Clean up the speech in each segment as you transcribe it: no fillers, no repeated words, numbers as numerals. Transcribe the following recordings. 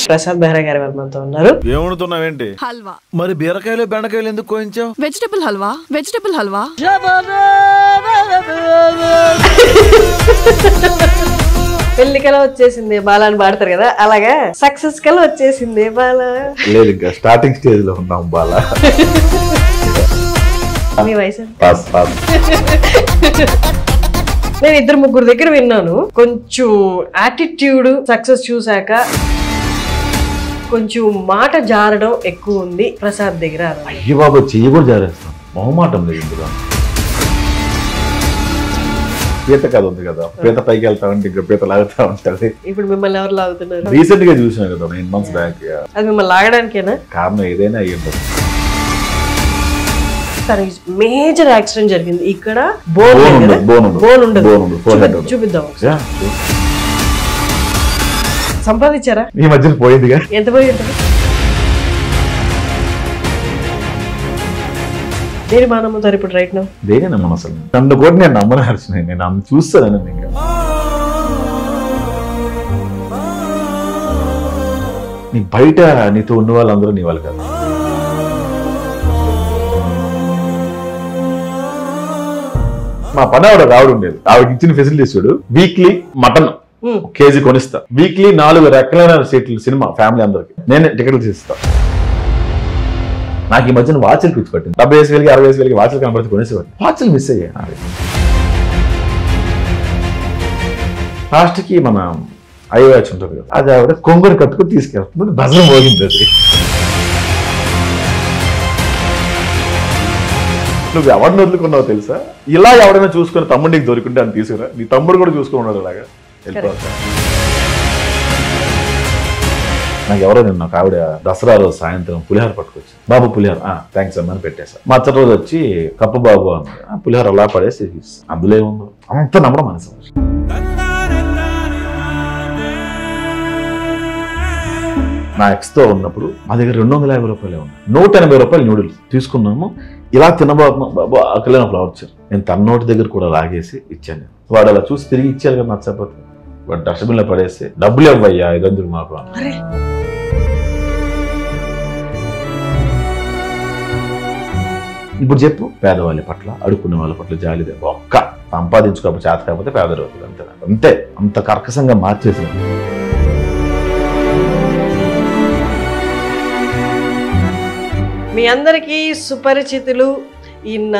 ప్రసాద్ బెహ్రా గారు మనతో ఉన్నారు. ఏమనుతున్నావేంటి? హల్వా. మరి బీరకాయలు బెండకాయలు ఎందుకు కోయించావు? వెజిటబుల్ హల్వా. వెజిటబుల్ హల్వా. పెళ్లి కల వచ్చేసింది బాలా అని పాడతారు కదా, అలాగా సక్సెస్ కల వచ్చేసింది బాలా. లేదు, ఇంకా స్టార్టింగ్ స్టేజ్ లో ఉన్నాం బాలా. మీ వయసు పాస్ పాస్. నేను 2-3 దగ్గర విన్నాను, కొంచెం యాటిట్యూడ్ సక్సెస్ చూసాక కొంచెం మాట జారడం ఎక్కువ ఉంది ప్రసాద్ దగ్గర. అయ్యో బాబు, చెయ్యి కూడా జారేస్తాం, మొహమాటం లేదు ఇందులో. పీత కథ ఉంది కదా, పీత పైకి వెళ్తా ఉంటే ఇంకా పీత లాగుతా ఉంటది. ఇప్పుడు మిమ్మల్ని ఎవరు లాగుతున్నారు? రీసెంట్ గా చూసినా కదా 9 months బ్యాక్. అది మిమ్మల్ని లాగడానికేనా? కారణం ఏదైనా అయ్యింది. మేజర్ యాక్సిడెంట్ జరిగింది ఇక్కడ. బోన్ ఉండదు, చూపిద్దాం. సంపాదించారా? ఈ మధ్యన పోయిందిగా. ఎంత పోయి ఉంటుంది? దేని బాగా నమ్ముతారు ఇప్పుడు రైట్ నౌ? దేని నమ్మను అసలు. నన్ను కూడా నేను నమ్మను హర్షణ, నేను చూస్తాను. ఇంకా నీ బయట నీతో ఉన్న వాళ్ళందరూ నీ వాళ్ళు కదా. మా పని ఆవిడ ఉండేది, ఆవిడకి ఇచ్చిన ఫెసిలిటీస్ చూడు. వీక్లీ మటన్ కేజీ కొనిస్తా, వీక్లీ 4 రెక్కలైన సీట్లు సినిమా ఫ్యామిలీ అందరికి నేనే టికెట్లు తీస్తా. నాకు ఈ మధ్యన వాచ్లు పిచ్చి పట్టింది. 70,000 60,000 వాచ్లు కనబడితే కొనేసేవాడు. వాచ్లు మిస్ అయ్యాయి. లాస్ట్ కి మన ఐవాచ్ ఉంటుంది కదా, అది ఆవిడ కొంగుని కట్టుకుని తీసుకెళ్తుంది. భజన మోగింది. అది నువ్వు ఎవరిని వదులుకున్నావు తెలుసా? ఇలా ఎవడైనా చూసుకుని తమ్ముడికి దొరికింటే అని తీసుకురా. నీ తమ్ముడు కూడా చూసుకుని ఉన్నాడు అలాగా. నాకు ఎవరో నిన్న ఒక ఆవిడ దసరా రోజు సాయంత్రం పులిహార పట్టుకొచ్చి, బాబు పులిహార థ్యాంక్స్ అమ్మని పెట్టేసా. మచ్చటి రోజు వచ్చి కప్పు బాబు అన్నాడు. పులిహార అలా పడేసి అందులో ఏముందో అంత నమ్మడం మనసు. నా ఎక్స్తో ఉన్నప్పుడు మా దగ్గర 250 రూపాయలే ఉన్నాయి. 180 రూపాయలు నూడిల్స్ తీసుకున్నాము. ఇలా తినబోతున్నాం, బాబు ఆకలిన ఫ్లవర్ వచ్చారు. నేను తన నోటి దగ్గర కూడా లాగేసి ఇచ్చాను. వాడు అలా చూసి తిరిగి ఇచ్చారు కదా, నచ్చకపోతే వాడు డస్ట్బిన్ లో పడేసి డబ్బులు ఇవ్వయ్యా 500 మాకు. ఇప్పుడు చెప్పు, పేదవాళ్ళ పట్ల అడుక్కునే వాళ్ళ పట్ల జాలిదే. ఒక్క సంపాదించుకోకపోతే చేత కాకపోతే పేద రోజులు అంతే. అంతే, అంత కర్కశంగా మార్చేసింది. మీ అందరికీ సుపరిచితులు. ఈయన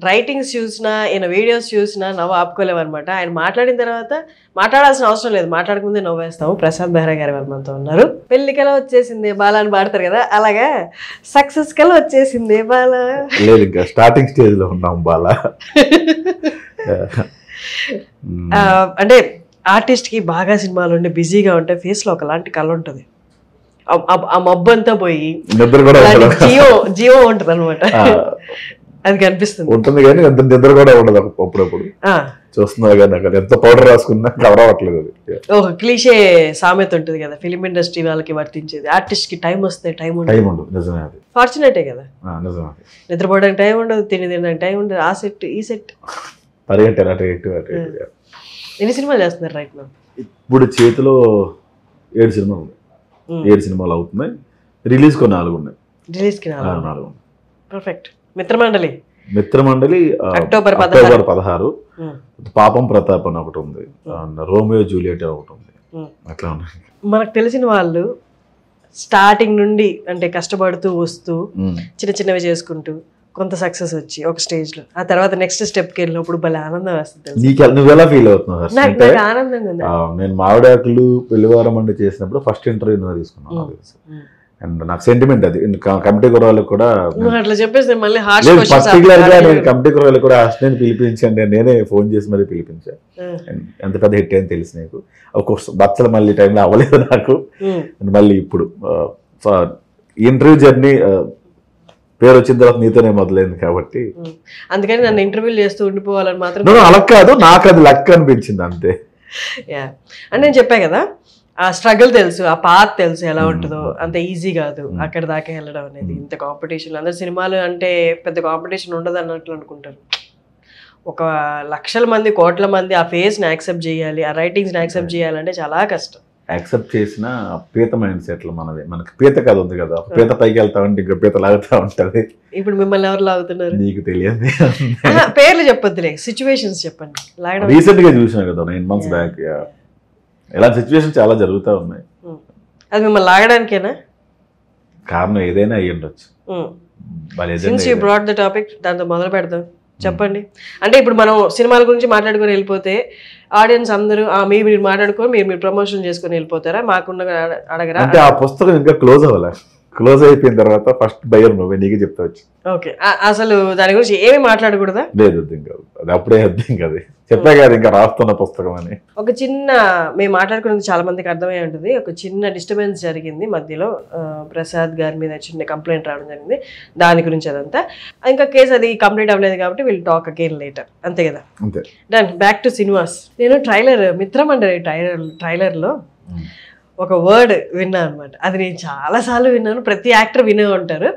రైటింగ్స్ చూసినా, ఈయన వీడియోస్ చూసినా నవ్వు ఆపుకోలేము అనమాట. ఆయన మాట్లాడిన తర్వాత మాట్లాడాల్సిన అవసరం లేదు, మాట్లాడకముందే నవ్వేస్తాము. ప్రసాద్ బెహ్రా గారు మనతో ఉన్నారు. పెళ్లి కల వచ్చేసింది బాలా అని పాడతారు కదా, అలాగా సక్సెస్ కల వచ్చేసింది బాలా. లేదు, ఇంకా స్టార్టింగ్ స్టేజ్ లో ఉన్నాం బాలా. అంటే ఆర్టిస్ట్ కి బాగా సినిమాలు ఉండి బిజీగా ఉంటే ఫేస్ లో ఒకలాంటి కళ ఉంటుంది. ఆ మబ్బు అంతా పోయి జీవం ఉంటది అనమాట. అది కనిపిస్తుంది ఉంటుంది, కానీ ఎంత నిద్ర కూడా ఉండదు అప్పుడప్పుడు. చూస్తున్నా కానీ అక్కడ ఎంత పౌడర్ రాసుకున్నా కవర్ అవ్వట్లేదు. అది ఒక క్లీషే సామెత ఉంటుంది కదా, ఫిలిం ఇండస్ట్రీ వాళ్ళకి వర్తించేది. ఆర్టిస్ట్ కి టైం వస్తే టైం ఉండదు. నిజమే, అది ఫార్చునేటే కదా. నిజమే, నిద్రపోవడానికి టైం ఉండదు, తినడానికి టైం ఉండదు. ఆ సెట్ ఈ సెట్ పరిగెట్టారు. ఎన్ని సినిమాలు చేస్తున్నారు రైట్ నౌ? ఇప్పుడు చేతిలో 7 సినిమాలు ఉన్నాయి. 7 సినిమాలు అవుతున్నాయి. రిలీజ్ కు 4 ఉన్నాయి. రిలీజ్ కి 4. పర్ఫెక్ట్. మిత్రమండలి అక్టోబర్ 16. పాపం ప్రతాప్ అని ఒకటి ఉంది, రోమియో జూలియట్ ఒకటి ఉంది. అట్లా ఉన్నాయి. మనకు తెలిసిన వాళ్ళు స్టార్టింగ్ నుండి అంటే కష్టపడుతూ వస్తూ చిన్న చిన్నవి చేసుకుంటూ కొంత సక్సెస్ వచ్చి ఒక స్టేజ్ లో, ఆ తర్వాత నెక్స్ట్ స్టెప్ కి వెళ్ళినప్పుడు భలే ఆనందం వస్తుంది. నువ్వు ఎలా ఫీల్ అవుతున్నావు? నాకు ఆనందంగా ఉంది. నేను మావిడాకులు పెళ్లివారం అంటే చేసినప్పుడు ఫస్ట్ ఇంటర్వ్యూ నువ్వు తీసుకున్నాను. అండ్ నాకు సెంటిమెంట్ అది. కమిటీ కుర్రాళ్ళకి కూడా అట్లా చెప్పేసి మళ్ళీ పర్టికులర్ గా నేను కమిటీ కుర్రాళ్ళకి కూడా హాస్టల్ పిలిపించండి, నేనే ఫోన్ చేసి మరీ పిలిపించాను. ఎంత పెద్ద హిట్ అని తెలిసి నీకు ఒక్కొక్క బచ్చలు మళ్ళీ టైంలో అవ్వలేదు నాకు. మళ్ళీ ఇప్పుడు ఇంటర్వ్యూ జర్నీ పేరు వచ్చిన తర్వాత నీతోనే మొదలైంది కాబట్టి అందుకని నన్ను ఇంటర్వ్యూలు చేస్తూ ఉండిపోవాలని మాత్రం అలా కాదు, నాకు అది లక్ అనిపించింది అంతే. అని నేను చెప్పా కదా, ఆ స్ట్రగుల్ తెలుసు, ఆ పాత్ తెలుసు ఎలా ఉంటుందో. అంత ఈజీ కాదు అక్కడ దాకా వెళ్ళడం అనేది. ఇంత కాంపిటీషన్, అందరు సినిమాలు అంటే పెద్ద కాంపిటీషన్ ఉండదు అన్నట్లు అనుకుంటారు. ఒక లక్షల మంది కోట్ల మంది ఆ ఫేస్ని యాక్సెప్ట్ చేయాలి, ఆ రైటింగ్స్ని యాక్సెప్ట్ చేయాలంటే చాలా కష్టం. యాక్సెప్ట్ చేసిన పీత మైండ్ సెట్లు మనది. మనకి పీత కథ ఉంది కదా, పీత పైకి వెళ్తా ఉంటే ఇంకో పీత లాగుతూ ఉంటది. ఇప్పుడు మిమ్మల్ని ఎవరు లాగుతున్నారు? నీకు తెలియదు. పేర్లు చెప్పొద్దులే, సిచ్యువేషన్స్ చెప్పండి. రీసెంట్ గా చూసిన కదా 9 months బ్యాక్, ఇలా సిచ్యువేషన్ చాలా జరుగుతూ ఉన్నాయి. అది మిమ్మల్ని లాగడానికేనా? కారణం ఏదైనా అయ్యి ఉండొచ్చు. Since you brought the topic, దాంతో మొదలు పెడదాం. చెప్పండి. అంటే ఇప్పుడు మనం సినిమాల గురించి మాట్లాడుకొని వెళ్ళిపోతే ఆడియన్స్ అందరూ మీరు మాట్లాడుకొని మీరు ప్రమోషన్ చేసుకొని వెళ్ళిపోతారా? మాకున్న అడగరా? అంటే ఆ పుస్తకం ఇంకా క్లోజ్ అవ్వాలి. క్లోజ్ అయిపోయిన తర్వాత ఫస్ట్ బయర్ నువ్వే, నీకే చెప్తా వచ్చి. ఓకే, అసలు దాని గురించి ఏమీ మాట్లాడకూడదా? లేదు, అర్థం కాదు. అది అప్పుడే అర్థం కాదు. చెప్పా కదా ఇంకా రాస్తున్న పుస్తకం అని. ఒక చిన్న, మేము మాట్లాడుకున్నది చాలా మందికి అర్థమై ఉంటుంది. ఒక చిన్న డిస్టర్బెన్స్ జరిగింది మధ్యలో, ప్రసాద్ గారి మీద చిన్న కంప్లైంట్ రావడం జరిగింది. దాని గురించి అదంతా ఇంకా కేసు అది కంప్లీట్ అవ్వలేదు కాబట్టి విల్ టాక్ అగైన్ లేటర్. అంతే కదా? అంతే. డన్. Back to cinemas. నేను మిత్రమండలి ట్రైలర్లో ఒక వర్డ్ విన్నా అనమాట. అది నేను చాలాసార్లు విన్నాను, ప్రతి యాక్టర్ వినే ఉంటారు.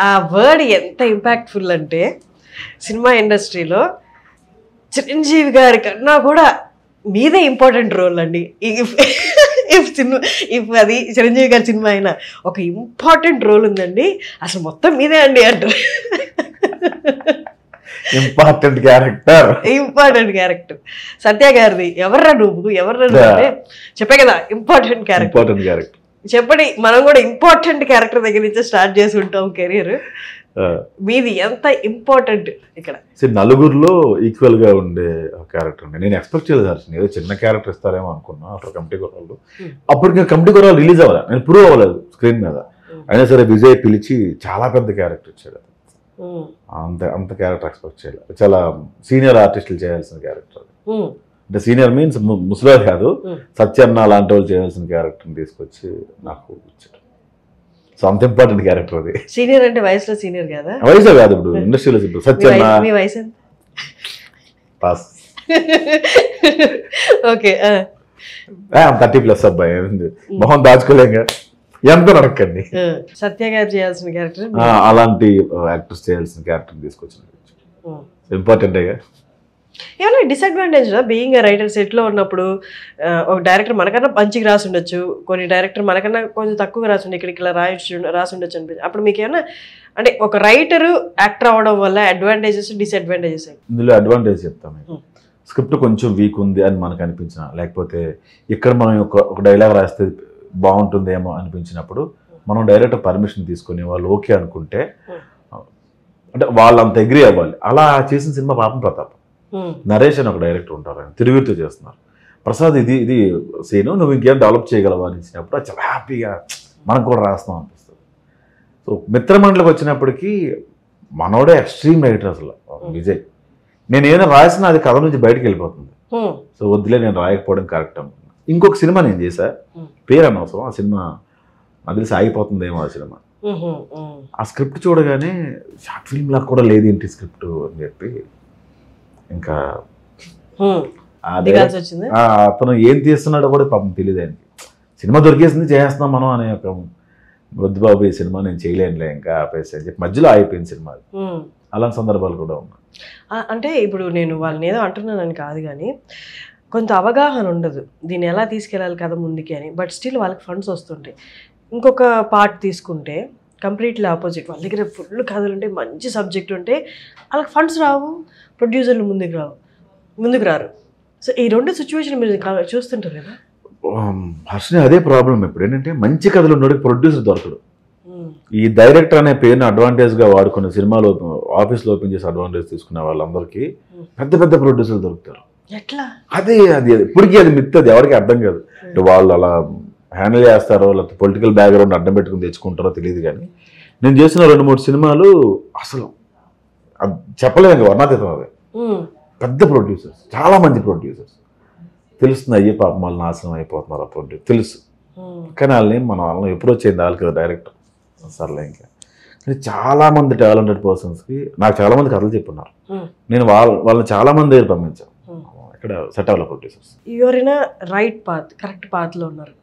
ఆ వర్డ్ ఎంత ఇంపాక్ట్ఫుల్ అంటే, సినిమా ఇండస్ట్రీలో చిరంజీవి గారి కన్నా కూడా మీదే ఇంపార్టెంట్ రోల్ అండి. ఇఫ్ అది చిరంజీవి గారి సినిమా అయినా ఒక ఇంపార్టెంట్ రోల్ ఉందండి, అసలు మొత్తం మీదే అండి అంటారు. ఇంపార్టెంట్ క్యారెక్టర్ సత్య గారిది. ఎవర్రా నువ్వు అంటే చెప్పే కదా ఇంపార్టెంట్ క్యారెక్టర్. చెప్పండి, మనం కూడా ఇంపార్టెంట్ క్యారెక్టర్ దగ్గర నుంచి స్టార్ట్ చేసి ఉంటాం కెరీర్. మీది ఎంత ఇంపార్టెంట్ ఇక్కడ? నలుగురిలో ఈక్వల్ గా ఉండే క్యారెక్టర్. నేను ఎక్స్పెక్ట్ చేయలేదు, ఏదో చిన్న క్యారెక్టర్ ఇస్తారేమో అనుకున్నా. ఆఫ్టర్ కమిటీ గుర్రాలు, అప్పటికి కమిటీ గుర్రాలు రిలీజ్ అవ్వాలి, నేను ప్రూవ్ అవ్వలేదు స్క్రీన్ మీద. అయినా సరే విజయ్ పిలిచి చాలా పెద్ద క్యారెక్టర్ ఇచ్చాడు. అంత క్యారెక్టర్ ఎక్స్పెక్ట్ చేయలేదు. చాలా సీనియర్ ఆర్టిస్టులు చేయాల్సిన క్యారెక్టర్. అంటే సీనియర్ మీన్స్ ముసలి కాదు, సత్యన్న లాంటి వాళ్ళు చేయాల్సిన క్యారెక్టర్ని తీసుకొచ్చి నాకు ఇచ్చాడు. సో అంత ఇంపార్టెంట్ క్యారెక్టర్ అది. సీనియర్ అంటే వయసులో సీనియర్ కదా? వయసు కాదు, ఇప్పుడు ఇండస్ట్రీలో ఇప్పుడు సత్యన్న. మీ వయసు ఎంత? పాస్. ఓకే, 30+ అబ్బాయి. మొహం దాచుకోలేక ఎంత నడకండి. సత్య గారు చేయాల్సిన క్యారెక్టర్, అలాంటి యాక్టర్స్ చేయాల్సిన క్యారెక్టర్ తీసుకొచ్చిన ఇంపార్టెంట్. ఏమైనా డిసడ్వాంటేజ్ బీయింగ్ రైటర్ సెట్లో ఉన్నప్పుడు? ఒక డైరెక్టర్ మనకన్నా మంచిగా రాసి ఉండొచ్చు, కొన్ని డైరెక్టర్ మనకన్నా కొంచెం తక్కువగా రాసి ఉండే, ఇక్కడికి ఇలా రాసి ఉండొచ్చు అనిపించింది. అప్పుడు మీకు ఏమన్నా అంటే ఒక రైటరు యాక్టర్ అవ్వడం వల్ల అడ్వాంటేజెస్ డిసడ్వాంటేజెస్? ఇందులో అడ్వాంటేజ్ చెప్తాను. స్క్రిప్ట్ కొంచెం వీక్ ఉంది అని మనకు అనిపించిన, లేకపోతే ఇక్కడ మనం ఒక డైలాగ్ రాస్తే బాగుంటుందేమో అనిపించినప్పుడు మనం డైరెక్టర్ పర్మిషన్ తీసుకుని వాళ్ళు ఓకే అనుకుంటే, అంటే వాళ్ళు అంత అగ్రీ అవ్వాలి. అలా చేసిన సినిమా పాపం ప్రతాప్. నరేష్ అని ఒక డైరెక్టర్ ఉంటారు, ఆయన తిరుగుతూ చేస్తున్నారు. ప్రసాద్ ఇది సీను నువ్వు ఇంకేం డెవలప్ చేయగలవా అని ఇచ్చినప్పుడు చాలా హ్యాపీగా మనకు కూడా రాస్తాం అనిపిస్తుంది. సో మిత్రమండలికి వచ్చినప్పటికీ మనోడే ఎక్స్ట్రీమ్ రైటర్ అసలు విజయ్. నేను ఏదైనా రాసినా అది కథ నుంచి బయటకు వెళ్ళిపోతుంది. సో వద్దులే, నేను రాయకపోవడం కరెక్ట్ అనుకున్నాను. ఇంకొక సినిమా నేను చేశా, పేరు అనవసరం. ఆ సినిమా అది తెలిసి ఆగిపోతుందేమో ఆ సినిమా. ఆ స్క్రిప్ట్ చూడగానే షార్ట్ ఫిల్మ్ లాగా కూడా లేదు ఏంటి స్క్రిప్ట్ అని చెప్పి ఇంకా అతను ఏం తీస్తున్నాడో కూడా పాపం తెలియదు ఆయనకి. సినిమా దొరికేసింది చేస్తున్నాం మనం అనే ఒక వద్దు బాబు ఈ సినిమా నేను చేయలేనులే ఇంకా ఆపేసి అని చెప్పి మధ్యలో ఆగిపోయింది సినిమా. అలాంటి సందర్భాలు కూడా ఉన్నాయి. అంటే ఇప్పుడు నేను వాళ్ళని ఏదో అంటున్నానని కాదు, కానీ కొంత అవగాహన ఉండదు దీన్ని ఎలా తీసుకెళ్ళాలి కథ ముందుకి అని. బట్ స్టిల్ వాళ్ళకి ఫండ్స్ వస్తుంటాయి. ఇంకొక పార్ట్ తీసుకుంటే కంప్లీట్లీ ఆపోజిట్, వాళ్ళ దగ్గర ఫుల్ కథలు ఉంటాయి, మంచి సబ్జెక్ట్ ఉంటే వాళ్ళకి ఫండ్స్ రావు, ప్రొడ్యూసర్లు ముందుకు రారు. సో ఈ రెండు సిచ్యువేషన్ మీరు చూస్తుంటారు కదా? హర్షని అదే ప్రాబ్లం. ఇప్పుడు ఏంటంటే మంచి కథలు ఉన్నోడికి ప్రొడ్యూసర్ దొరకడు. ఈ డైరెక్టర్ అనే పేరుని అడ్వాంటేజ్గా వాడుకున్న సినిమాలో ఆఫీస్లో ఓపెన్ చేసి అడ్వాంటేజ్ తీసుకునే వాళ్ళందరికీ పెద్ద పెద్ద ప్రొడ్యూసర్లు దొరుకుతారు. ఎట్లా? అది ఇప్పటికీ అది మిత్, అది ఎవరికి అర్థం కాదు. వాళ్ళు అలా హ్యాండిల్ చేస్తారో లేకపోతే పొలిటికల్ బ్యాక్గ్రౌండ్ అడ్డం పెట్టుకుని తెచ్చుకుంటారో తెలియదు. కానీ నేను చేసిన 2-3 సినిమాలు అసలు చెప్పలేదు, వర్ణాతీతం. అవి పెద్ద ప్రొడ్యూసర్స్, చాలా మంది ప్రొడ్యూసర్స్. తెలుస్తుంది అయ్యే పాపం వాళ్ళు నాశనం అయిపోతున్నారు ఆ ప్రొడ్యూసర్ తెలుసు. కానీ వాళ్ళని వాళ్ళని అప్రోచ్ అయింది వాళ్ళకి కదా డైరెక్టర్ సర్లే. ఇంకా కానీ చాలామంది టాలెంటెడ్ పర్సన్స్కి నాకు చాలామంది కథలు చెప్పున్నారు. నేను వాళ్ళని చాలామంది దగ్గర పంపించాను. ఇక్కడ సెట్ అవ్వాలి ప్రొడ్యూసర్స్. ఎవరైనా రైట్ పాత్, కరెక్ట్ పాత్లో ఉన్నారు,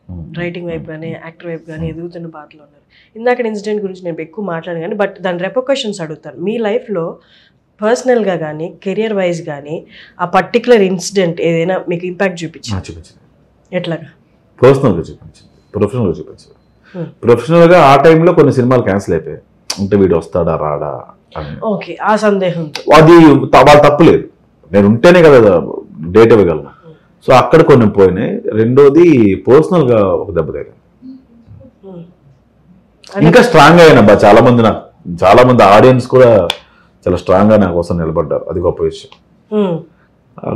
రైటింగ్ వైపు కానీ యాక్టర్ వైపు కానీ ఎదుగుతున్న పాత్లో ఉన్నారు. ఇందాక ఇన్సిడెంట్ గురించి నేను ఎక్కువ మాట్లాడాను కానీ బట్ దాని రెపర్కషన్స్ అడుగుతాను. మీ లైఫ్లో పర్సనల్గా కానీ కెరియర్ వైజ్ కానీ ఆ పర్టికులర్ ఇన్సిడెంట్ ఏదైనా మీకు ఇంపాక్ట్ చూపించింది? చూపించింది. ఎట్లాగా? పర్సనల్గా చూపించింది, ప్రొఫెషనల్గా చూపించింది. ప్రొఫెషనల్గా ఆ టైంలో కొన్ని సినిమాలు క్యాన్సిల్ అయిపోయాయి. అంటే వీడు వస్తాడా రాడా అని. ఓకే, ఆ సందేహం అది వాళ్ళ తప్పు లేదు, నేను ఉంటేనే కదా డేట్ ఇవ్వగలను. సో అక్కడ కొన్ని పోయినాయి. రెండోది పర్సనల్గా ఒక దెబ్బ తగిలింది. ఇంకా స్ట్రాంగ్ అయినా చాలా మంది ఆడియన్స్ కూడా చాలా స్ట్రాంగ్ గా నా కోసం నిలబడ్డారు, అది గొప్ప విషయం.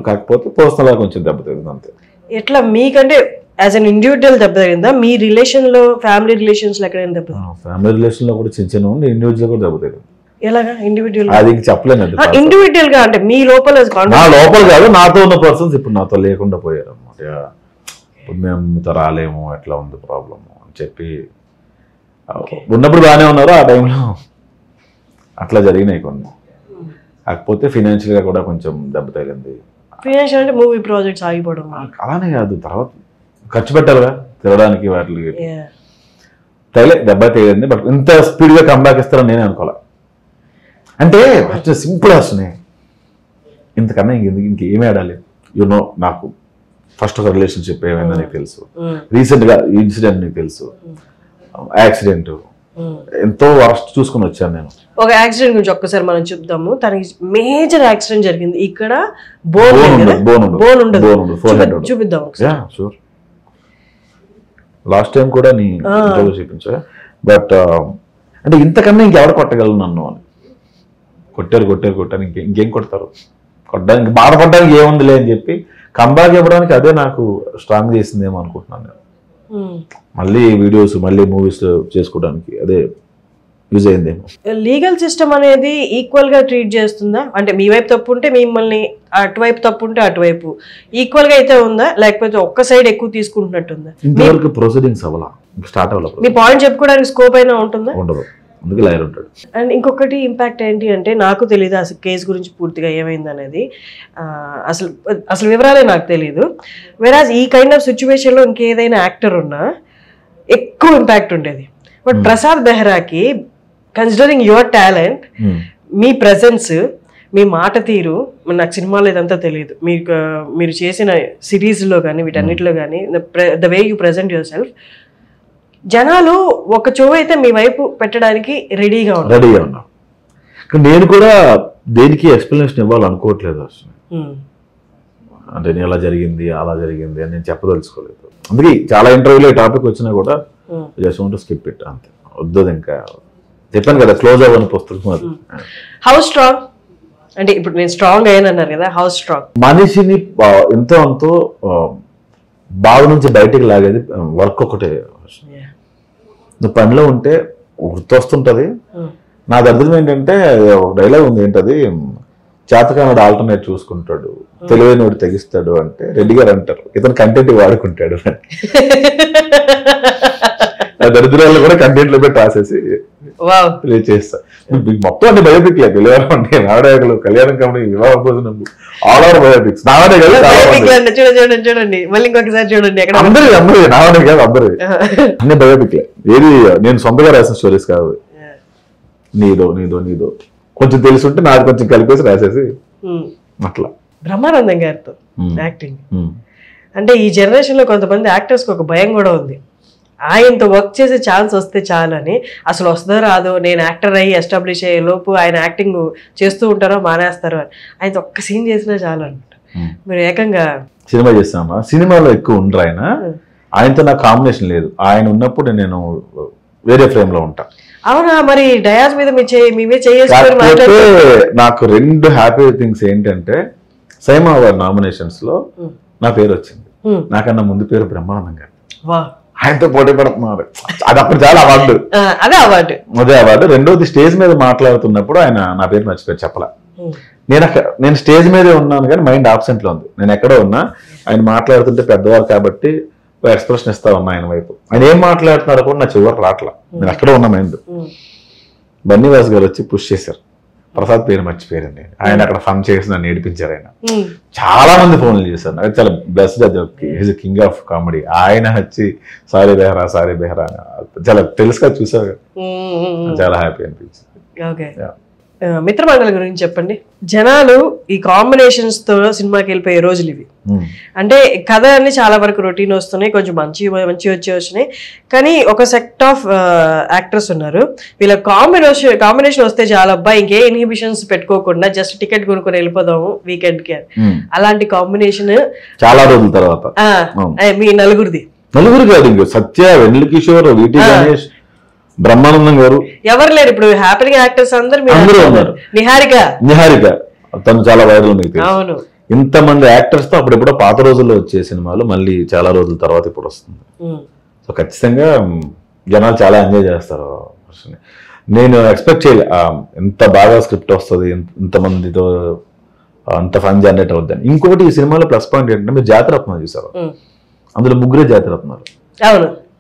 కాకపోతే పర్సనల్ గా కొంచెం దెబ్బ తగిలింది అంతే. ఎట్లా మీకంటే యాజ్ అన్ ఇండివిజువల్ దెబ్బ తగిలిందా? మీ రిలేషన్ లో, ఫ్యామిలీ రిలేషన్స్ లో ఎక్కడైనా దెబ్బ? ఫ్యామిలీ రిలేషన్ లో కూడా చిన్న ఉంది, ఇండివిజువల్ కూడా దెబ్బ తగిలింది. ఎలాగా ఇండివిజువల్? అది చెప్పలేను. ఇండివిజువల్ గా అంటే మీ లోపల నా లోపల కాదు, నాతో ఉన్న పర్సన్స్ ఇప్పుడు నాతో లేకుండా పోయారు అనమాట. ఇప్పుడు మేము మీతో రాలేము, ఎట్లా ఉంది ప్రాబ్లమ్ అని చెప్పి ఉన్నప్పుడు బాగానే ఉన్నారు. ఆ టైంలో అట్లా జరిగినాయి కొన్ని. కాకపోతే ఫైనాన్షియల్ గా కూడా కొంచెం దెబ్బ తగిలింది. ఫైనాన్షియల్ అంటే మూవీ ప్రాజెక్ట్స్ ఆగిపోవడం అలానే కాదు, తర్వాత ఖర్చు పెట్టాలిగా తినడానికి వాటికి. దెబ్బ తగిలింది. బట్ ఇంత స్పీడ్ గా కంబ్యాక్ ఇస్తారని నేనే అనుకోలే. అంటే సింపుల్ వస్తున్నాయి, ఇంతకన్నా ఇంకేమీ ఆడాలి. యూనో నాకు ఫస్ట్ ఒక రిలేషన్షిప్ ఏమైందో నీకు తెలుసు, రీసెంట్ గా ఇన్సిడెంట్ నీకు తెలుసు, యాక్సిడెంట్ ఎంతో వరస్ట్ చూసుకుని వచ్చాను నేను. ఒక యాక్సిడెంట్ గురించి ఒక్కసారి మనం చెప్దాము. తనకి మేజర్ యాక్సిడెంట్ జరిగింది ఇక్కడ. బోన్ ఉండదు, చూపిద్దాం. లాస్ట్ టైం కూడా నీ ఇంటర్వ్యూ చూపించా. బట్ అంటే ఇంతకన్నా ఇంకెవరు కొట్టగలరు నన్ను అని. కొట్టారు ఇంకేం కొడతారు, కొట్టడానికి బాధపడడానికి ఏముందిలే అని చెప్పి కంబ్యాక్ ఇవ్వడానికి అదే నాకు స్ట్రాంగ్ చేసిందేమో అనుకుంటున్నాను నేను. మళ్ళీ వీడియోస్, మళ్ళీ మూవీస్ చేసుకోవడానికి అదే యూజ్ అయిందేమో. లీగల్ సిస్టమ్ అనేది ఈక్వల్ గా ట్రీట్ చేస్తుందా? అంటే మీ వైపు తప్పు ఉంటే మిమ్మల్ని, అటువైపు తప్పు ఉంటే అటువైపు ఈక్వల్ గా అయితే ఉందా, లేకపోతే ఒక్క సైడ్ ఎక్కువ తీసుకుంటున్నట్టుందా? ఇంతవరకు ప్రొసీడింగ్స్ అవ్వాలా, స్టార్ట్ అవ్వాలి. మీ పాయింట్ చెప్పుకోవడానికి స్కోప్ అయినా ఉంటుందా? ఉండదు, అందుకే లాయర్ ఉంటాడు. అండ్ ఇంకొకటి ఇంపాక్ట్ ఏంటి అంటే, నాకు తెలియదు అసలు కేసు గురించి పూర్తిగా ఏమైంది అనేది, అసలు వివరాలే నాకు తెలియదు. వెరాజ్ ఈ కైండ్ ఆఫ్ సిచ్యువేషన్లో ఇంకేదైనా యాక్టర్ ఉన్నా ఎక్కువ ఇంపాక్ట్ ఉండేది. బట్ ప్రసాద్ బెహ్రాకి, కన్సిడరింగ్ యువర్ టాలెంట్, మీ ప్రెజెన్స్, మీ మాట తీరు, నాకు సినిమాలో ఇదంతా తెలియదు, మీరు చేసిన సిరీస్లో కానీ వీటన్నిటిలో కానీ the way you present your self, జనాలు ఒక చెవు అయితే మీ వైపు పెట్టడానికి రెడీగా ఉన్నా. నేను కూడా దేనికి ఎక్స్ప్లెనేషన్ ఇవ్వాలనుకోవట్లేదు అసలు. అంటే నేను అలా జరిగింది అలా జరిగింది అని నేను చెప్పదలుచుకోలేదు. అందుకే చాలా ఇంటర్వ్యూలో ఈ టాపిక్ వచ్చినా కూడా just want to skip it అంతే. వద్దు, ఇంకా చెప్పాను కదా క్లోజ్ అవ్వని పుస్తకం అది. హౌ స్ట్రాంగ్ అంటే ఇప్పుడు నేను స్ట్రాంగ్ అయ్యానన్నారు కదా, హౌ స్ట్రాంగ్? మనిషిని ఎంతో అంతో బావి నుంచి బయటికి లాగేది వర్క్ ఒకటే. నువ్వు పనిలో ఉంటే గుర్తొస్తుంటది. నా అర్థం ఏంటంటే ఒక డైలాగ్ ఉంది, ఏంటది, చేతకానుడు ఆల్టర్నేట్ చూసుకుంటాడు, తెలివైనోడు తెగిస్తాడు అంటే రెడ్డి గారు అంటారు, ఇతను కంటెంట్ వాడుకుంటాడు. దరిద్రాలు కూడా కంటెంట్ లో పెట్టి రాసేసి చేస్తా. మొత్తం అన్ని బయోపిక్ లేదు, పిల్లవారు అంటే నాటకాలు, కళ్యాణం కంపెనీ, వివాహ భోజనం, ఆల్ ఓవర్ బయోపిక్స్ నావనే కదా. చూడండి మళ్ళీ ఇంకొకసారి చూడండి, అందరి నావనే కాదు, అందరు అన్ని బయోపిక్లే. ఏది నేను సొంతగా రాసిన స్టోరీస్ కాదు. నీదో కొంచెం తెలుసుంటే నాది కొంచెం కలిపేసి రాసేసి అట్లా. బ్రహ్మానందం గారితో యాక్టింగ్ అంటే ఈ జనరేషన్ లో కొంతమంది యాక్టర్స్ కి ఒక భయం కూడా ఉంది, ఆయనతో వర్క్ చేసే ఛాన్స్ వస్తే చాలని. అసలు వస్తుందో రాదో, నేను యాక్టర్ అయ్యి ఎస్టాబ్లిష్ అయ్యే లోపు ఆయన యాక్టింగ్ చేస్తూ ఉంటారో మానేస్తారో అని. ఆయనతో ఒక్క సీన్ చేసినా చాలు అనమాట. మీరు ఏకంగా సినిమా చేస్తామా, సినిమాలో ఎక్కువ ఉండరు ఆయన. ఆయనతో నాకు కాంబినేషన్ లేదు. ఆయన ఉన్నప్పుడు నేను వేరే ఫ్రేమ్ లో ఉంటా. అవునా? మరి డయాస్ మీద మీవే చేసుకొని నాకు రెండు హ్యాపీ థింగ్స్ ఏంటంటే, సైమా అవార్డ్ నామినేషన్స్ లో నా పేరు వచ్చింది. నాకన్నా ముందు పేరు బ్రహ్మానందం గారు. ఆయనతో పోటీ పడుతున్నారు, అది అప్పుడు చాలా అవార్డు. అదే అవార్డు. రెండోది స్టేజ్ మీద మాట్లాడుతున్నప్పుడు ఆయన నా పేరు మర్చిపోయి చెప్పలా. నేను స్టేజ్ మీదే ఉన్నాను కానీ మైండ్ ఆబ్సెంట్ లో ఉంది. నేను ఎక్కడో ఉన్నా, ఆయన మాట్లాడుతుంటే పెద్దవారు కాబట్టి ఎక్స్ప్రెషన్ ఇస్తా ఉన్నా ఆయన వైపు. ఆయన ఏం మాట్లాడుతున్నారో కూడా నా చివరికి రావట్లా, నేను అక్కడే ఉన్నా మైండ్. బన్నీవాస్ గారు వచ్చి పుష్ చేశారు, ప్రసాద్ పేరు మర్చిపోయారండి. ఆయన అక్కడ ఫన్ చేసి నన్ను ఏడిపించారు. ఆయన చాలా మంది ఫోన్లు చేశారు, నాకు చాలా బ్లెస్డ్. అది కింగ్ ఆఫ్ కామెడీ. ఆయన వచ్చి సారీ బెహరా చాలా తెలుసుగా చూసారు, చాలా హ్యాపీ అనిపించింది. మిత్రమండలి గురించి చెప్పండి. జనాలు ఈ కాంబినేషన్స్ తో సినిమాకి వెళ్ళిపోయే రోజులు ఇవి. అంటే కథ అన్ని చాలా వరకు రొటీన్ వస్తున్నాయి, కొంచెం మంచి వచ్చినాయి. కానీ ఒక సెక్ట్ ఆఫ్ యాక్టర్స్ ఉన్నారు, వీళ్ళ కాంబినేషన్ వస్తే చాలా అబ్బాయి ఇంకే ఇన్హిబిషన్స్ పెట్టుకోకుండా జస్ట్ టికెట్ కొనుక్కొని వెళ్ళిపోదాము వీకెండ్ కి. అలాంటి కాంబినేషన్ చాలా రోజుల తర్వాత మీ నలుగురు కాదు, సత్య, వెన్నెల కిషోర్, వీటి గణేష్, బ్రహ్మానందం గారు, ఎవరు లేరు ఇప్పుడు హ్యాపీగా యాక్టర్స్ అందరూ ఉన్నారు. నిహారిక తను చాలా వైరల్. మీకు అవును, ఇంతమంది యాక్టర్స్ తో అప్పుడెప్పుడో పాత రోజుల్లో వచ్చే సినిమాలు మళ్ళీ చాలా రోజుల తర్వాత ఇప్పుడు వస్తుంది. సో ఖచ్చితంగా జనాలు చాలా ఎంజాయ్ చేస్తారు. నేను ఎక్స్పెక్ట్ చేయలే ఎంత బాగా స్క్రిప్ట్ వస్తుంది, ఇంతమందితో అంత ఫన్ జనరేట్ అవుద్దని. ఇంకొకటి ఈ సినిమాలో ప్లస్ పాయింట్ ఏంటంటే మీరు జాతిరత్నాలు చూసారు, అందులో 3 జాతిరత్నాలు,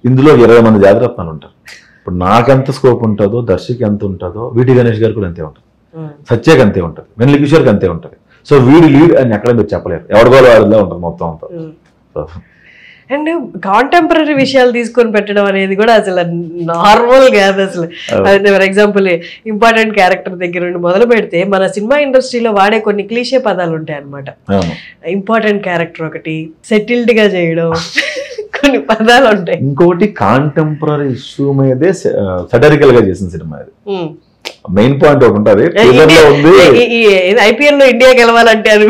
ఇందులో 20 మంది జాతిరత్నాలు ఉంటారు. ఇప్పుడు నాకెంత స్కోప్ ఉంటుందో, దర్శకి ఎంత ఉంటుందో, వీటి గణేష్ గారు కూడా అంతే ఉంటుంది, సత్యకి అంతే ఉంటుంది, వెన్నెల కిషోర్కి అంతే ఉంటుంది. సో వీడి లీడ్ అని ఎక్కడ మీరు చెప్పలేరు, ఎవరికోలో వాడిలో ఉంటుంది మొత్తం అంతా. అండ్ కాంటెంపరీ విషయాలు తీసుకొని పెట్టడం అనేది కూడా అసలు నార్మల్ కాదు అసలు. ఫర్ ఎగ్జాంపుల్ ఇంపార్టెంట్ క్యారెక్టర్ దగ్గర నుండి మొదలు పెడితే మన సినిమా ఇండస్ట్రీలో వాడే కొన్ని క్లీషే పదాలు ఉంటాయి అన్నమాట. ఇంపార్టెంట్ క్యారెక్టర్ ఒకటి, సెటిల్డ్ గా చేయడం, కొన్ని పదాలు ఉంటాయి. ఇంకొకటి కాంటెంపరీ ఇష్యూ మీదే సటరికల్ గా చేసిన సినిమా ఇది. మెయిన్ పాయింట్ ఒకటి ఉంటుంది, ఐపీఎల్ లో ఇండియా గెలవాలంటే అది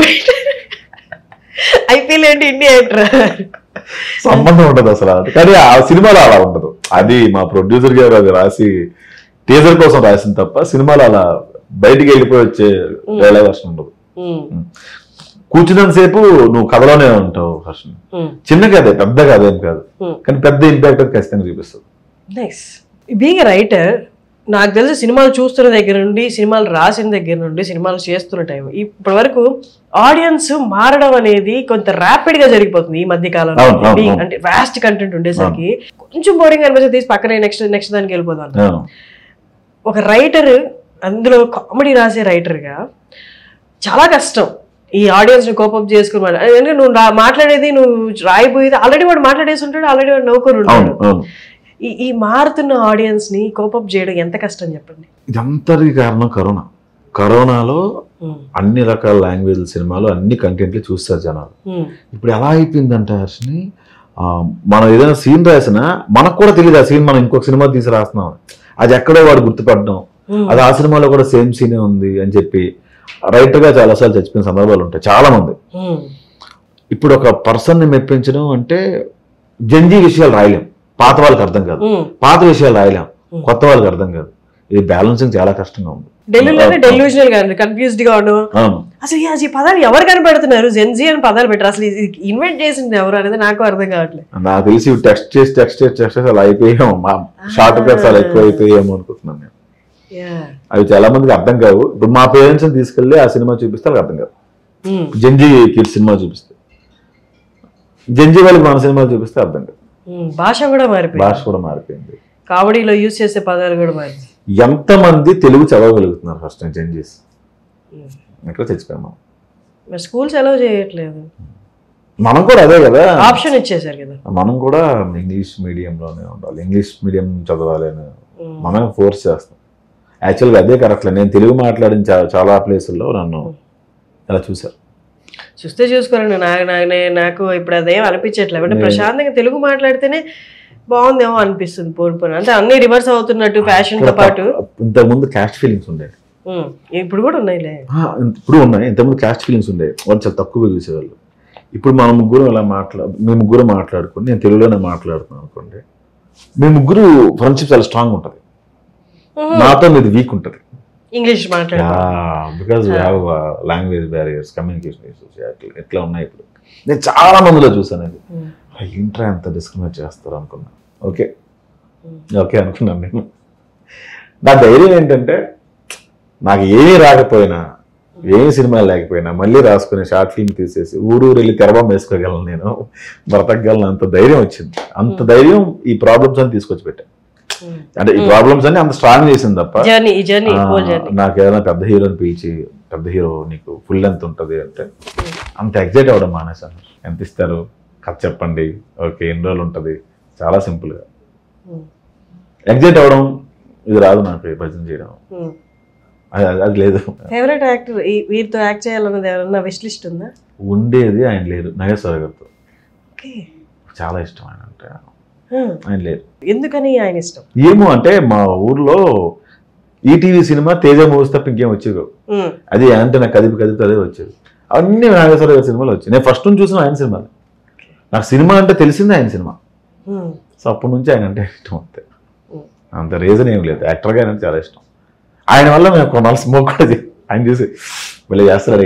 ఐపీఎల్ ఏంటి ఇండియా ఏంట్రా సంబంధం ఉండదు అసలు. కానీ ఆ సినిమాలో అలా ఉండదు, అది మా ప్రొడ్యూసర్ గారు అది రాసి టీజర్ కోసం రాసిన తప్ప సినిమాలో అలా బయటికి వెళ్ళిపోయి వచ్చే వేళ వర్షం ఉండదు. కూర్చున్నంతసేపు నువ్వు కథలోనే ఉంటావు. హర్షన్ చిన్న కథే, పెద్ద కథ ఏం కాదు, కానీ పెద్ద ఇంపాక్ట్ ఖచ్చితంగా చూపిస్తుంది. నైస్. బీయింగ్ ఎ రైటర్, నాకు తెలిసి సినిమాలు చూస్తున్న దగ్గర నుండి, సినిమాలు రాసిన దగ్గర నుండి, సినిమాలు చేస్తున్న టైం ఇప్పటి వరకు ఆడియన్స్ మారడం అనేది కొంత ర్యాపిడ్ గా జరిగిపోతుంది ఈ మధ్య కాలంలో. అంటే వాస్ట్ కంటెంట్ ఉండేసరికి కొంచెం బోరింగ్ అనిపించి తీసి పక్కనే నెక్స్ట్ దానికి వెళ్ళిపోతాను. ఒక రైటర్, అందులో కామెడీ రాసే రైటర్ గా చాలా కష్టం ఈ ఆడియన్స్ ని కోపప్ చేసుకుని. ఎందుకంటే నువ్వు మాట్లాడేది, నువ్వు రాయిపోయేది ఆల్రెడీ వాడు మాట్లాడేసి ఉంటాడు, ఆల్రెడీ వాడు నవ్వుకొని ఉంటాడు. ఈ మారుతున్న ఆడియన్స్ ని కోపప్ చేయడం ఎంత కష్టం చెప్పండి. ఇదంతటి కారణం కరోనా. కరోనాలో అన్ని రకాల లాంగ్వేజ్ సినిమాలు, అన్ని కంటెంట్లు చూస్తారు జనాలు. ఇప్పుడు ఎలా అయిపోయిందంటే హర్షిని, మనం ఏదైనా సీన్ రాసినా మనకు కూడా తెలియదు ఆ సీన్ మనం ఇంకొక సినిమా తీసి రాస్తున్నాం, అది ఎక్కడో వాడు గుర్తుపడడం, అది ఆ సినిమాలో కూడా సేమ్ సీనే ఉంది అని చెప్పి రైటర్ గా చాలాసార్లు చచ్చిపోయిన సందర్భాలు ఉంటాయి చాలా మంది. ఇప్పుడు ఒక పర్సన్ ని మెప్పించడం అంటే జంజీ విషయాలు రాయలేం, పాత వాళ్ళకి అర్థం కాదు, పాత విషయాలు రాయలేం, కొత్త వాళ్ళకి అర్థం కాదు. ఇది బ్యాలెన్సింగ్ చాలా కష్టంగా ఉంది. డెల్యూజనల్ గా కన్ఫ్యూజ్డ్ గా ఉండవు. అసలు ఈ పదాలు ఎవరు కనబడుతున్నారు, జెన్జీ అని పదాలు పెట్టారు, అసలు ఇన్వెంట్ చేసింది ఎవరు అనేది నాకు అర్థం కావట్లేదు. నాకు తెలిసి టెక్స్ట్ చేసి అలా అయిపోయాం, షార్ట్ కట్స్ అలా ఎక్కువ అయిపోయాము అనుకుంటున్నాను నేను. అవి చాలా మందికి అర్థం కావు. ఇప్పుడు మా పేరెంట్స్ ని తీసుకెళ్లి ఆ సినిమా చూపిస్తే వాళ్ళకి అర్థం కాదు. జంజీ కిడ్స్ సినిమా చూపిస్తే, జంజీ వాళ్ళకి మన సినిమాలు చూపిస్తే అర్థం కాదు. భాష కూడా మారిపోయింది, కామెడీలో యూజ్ చేసే పదాలు కూడా మారింది. ఎంతమంది తెలుగు చదవగలుగుతున్నారు ఫస్ట్ చేంజెస్ ఎక్కడ చచ్చిపోయాము. స్కూల్స్ అలౌ చేయట్లేదు, మనం కూడా అదే కదా ఆప్షన్ ఇచ్చేసారు కదా. మనం కూడా ఇంగ్లీష్ మీడియంలోనే ఉండాలి, ఇంగ్లీష్ మీడియం చదవాలి అని మనం ఫోర్స్ చేస్తాం. యాక్చువల్గా అదే కరెక్ట్. నేను తెలుగు మాట్లాడిన చాలా ప్లేసుల్లో నన్ను అలా చూస్తే చూసుకోరండి. నాకు ఇప్పుడు అదేం అనిపించట్లేదు. అంటే ప్రశాంతంగా తెలుగు మాట్లాడితేనే బాగుందేమో అనిపిస్తుంది. పోను అంటే అన్ని రివర్స్ అవుతున్నట్టు ఫ్యాషన్ తో పాటు. ఇంతకుముందు క్యాస్ట్ ఫీలింగ్స్ ఉండేవి, ఇప్పుడు కూడా ఉన్నాయిలే. ఇప్పుడు ఉన్నాయి. ఇంతకుముందు క్యాస్ట్ ఫీలింగ్స్ ఉండేవి, వాళ్ళు చాలా తక్కువగా చూసేవాళ్ళు. ఇప్పుడు మన ముగ్గురు అలా మేము ముగ్గురు మాట్లాడుకుని, నేను తెలుగులోనే మాట్లాడుతున్నాను అనుకోండి, మీ ముగ్గురు ఫ్రెండ్షిప్ చాలా స్ట్రాంగ్ ఉంటుంది. నాతో మీది వీక్ ఉంటుంది English because we have language barriers, communication issues ఎట్లా ఉన్నాయి. ఇప్పుడు నేను చాలా మందిలో చూసాను, అది ఇంట్రా ఎంత డిస్క్రిమినేట్ చేస్తారు అనుకున్నా. ఓకే అనుకున్నాను నేను. నా ధైర్యం ఏంటంటే, నాకు ఏమీ రాకపోయినా, ఏమి సినిమాలు లేకపోయినా మళ్ళీ రాసుకుని షార్ట్ ఫిల్మ్ తీసేసి ఊరు వెళ్ళి తెరబొమ్మ వేసుకోగలను, నేను బ్రతకగలను. అంత ధైర్యం వచ్చింది. అంత ధైర్యం ఈ ప్రాబ్లమ్స్ అని తీసుకొచ్చి పెట్టాను. అంటే ఈ ప్రాబ్లమ్స్ అని అంత స్ట్రాంగ్ చేసింది తప్ప, నాకు ఏదైనా పెద్ద హీరోని పిలిచి, పెద్ద హీరో నీకు ఫుల్ లెంత్ ఉంటుంది అంటే అంత ఎగ్జైట్ అవ్వడం మానేశాను. ఎంత ఇస్తారు, కథ చెప్పండి, ఓకే ఎన్ని రోజులు ఉంటుంది, చాలా సింపుల్గా ఎగ్జైట్ అవ్వడం ఇది రాదు నాకు. భజన చేయడం అది లేదు. ఫేవరెట్ యాక్టర్ వీరితో యాక్ట్ చేయాలన్నది ఎవరన్నా విష్ లిస్ట్ ఉందా? ఉండేది, ఆయన లేరు. నాగేశ్వర గారితో ఓకే, చాలా ఇష్టం ఆయన అంటే. ఆయన లేరు. ఎందుకని ఆయన ఇష్టం? ఏమో అంటే మా ఊర్లో ఈటీవీ సినిమా తేజ మూవీస్ తప్ప ఇంకేం వచ్చేది. అది అంటే నాకు కదిపి అదే వచ్చేది. అన్ని నాగేశ్వర గారి సినిమాలు వచ్చాయి. నేను ఫస్ట్ నుంచి చూసిన ఆయన సినిమాలు. నాకు సినిమా అంటే తెలిసిందే ఆయన సినిమా. సో అప్పటి నుంచి ఆయన అంటే ఇష్టం. అంత రీజన్ ఏం లేదు. యాక్టర్గా ఆయన చాలా ఇష్టం. ఆయన వల్ల మేము కొన్నాళ్ళు స్మోక్ కూడా ఆయన చూసి మళ్ళీ చేస్తాడు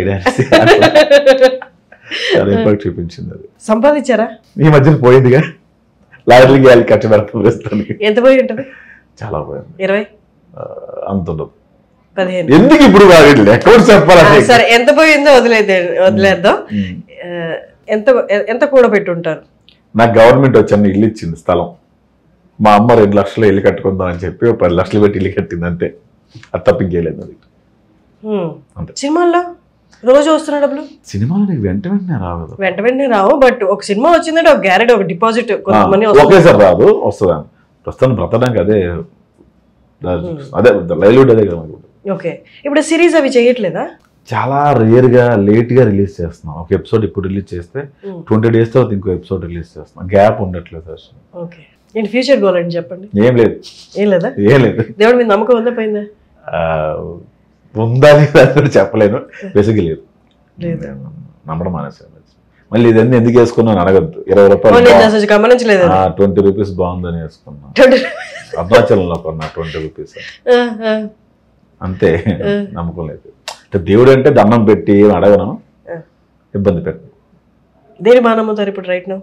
చాలా ఇంపాక్ట్ చూపించింది. అది సంపాదించారా? ఈ మధ్యన పోయిందిగా, లాయర్లకి వెళ్ళి ఖర్చు పెడతాం ప్రస్తుతానికి. ఎంత పోయి ఉంటుంది? చాలా పోయింది. 20 అంత ఉండదు. 15 ఎందుకు ఇప్పుడు అకౌంట్ చెప్పాలి. సరే, ఎంత పోయిందో వదిలేద్దాం. ఎంత కూడా పెట్టుంటారు? నాకు గవర్నమెంట్ వచ్చి ఇల్లు ఇచ్చింది, స్థలం. మా అమ్మ 2 లక్షలు ఇల్లు కట్టుకుందాం అని చెప్పి 10 లక్షలు పెట్టి ఇల్లు కట్టింది అంతే. అది తప్పింకేలేదు. అది అంతే. సినిమాల్లో రోజు వస్తున్న డబ్బులు? సినిమాలు నీకు వెంటనే రావు. వెంటనే రావు, బట్ ఒక సినిమా వచ్చిందంటే ఒక గ్యారెంటీ, ఒక డిపాజిట్ ఒకేసారి రాదు. వస్తుందా ప్రస్తుతం బ్రతడానికి అదే లైవ్లీవుడ్ అదే కదా. ఓకే, ఇప్పుడు సిరీస్ అవి చేయట్లేదా? చాలా రేర్గా లేట్గా రిలీజ్ చేస్తున్నాం. ఒక ఎపిసోడ్ ఇప్పుడు రిలీజ్ చేస్తే 20 days తర్వాత ఇంకో ఎపిసోడ్ రిలీజ్ చేస్తున్నాం. గ్యాప్ ఉండట్లేదు అసలు. ఓకే, ఏంటి ఫ్యూచర్ గోల్ అని చెప్పండి. ఏం లేదు. ఏం లేదా? ఏం లేదు. దేవుడి మీద నమ్మకం ఉందా పోయిందా? ఉందని చెప్పలేను. బేసిక్గా లేదు, నమ్మడం మానేసాను. మళ్ళీ ఇదన్నీ ఎందుకు వేసుకున్నాను అడగద్దు. 20 రూపాయలు గమనించలేదు. 20 రూపీస్ బాగుందని వేసుకున్నాను. అరుణాచలంలో కొన్నా 20 రూపీస్ అంతే. నమ్మకం లేదు. దేవుడు అంటే దండం పెట్టి అడగను, ఇబ్బంది పెట్టను. దేని బాగా నమ్ముతారు ఇప్పుడు రైట్ నౌ?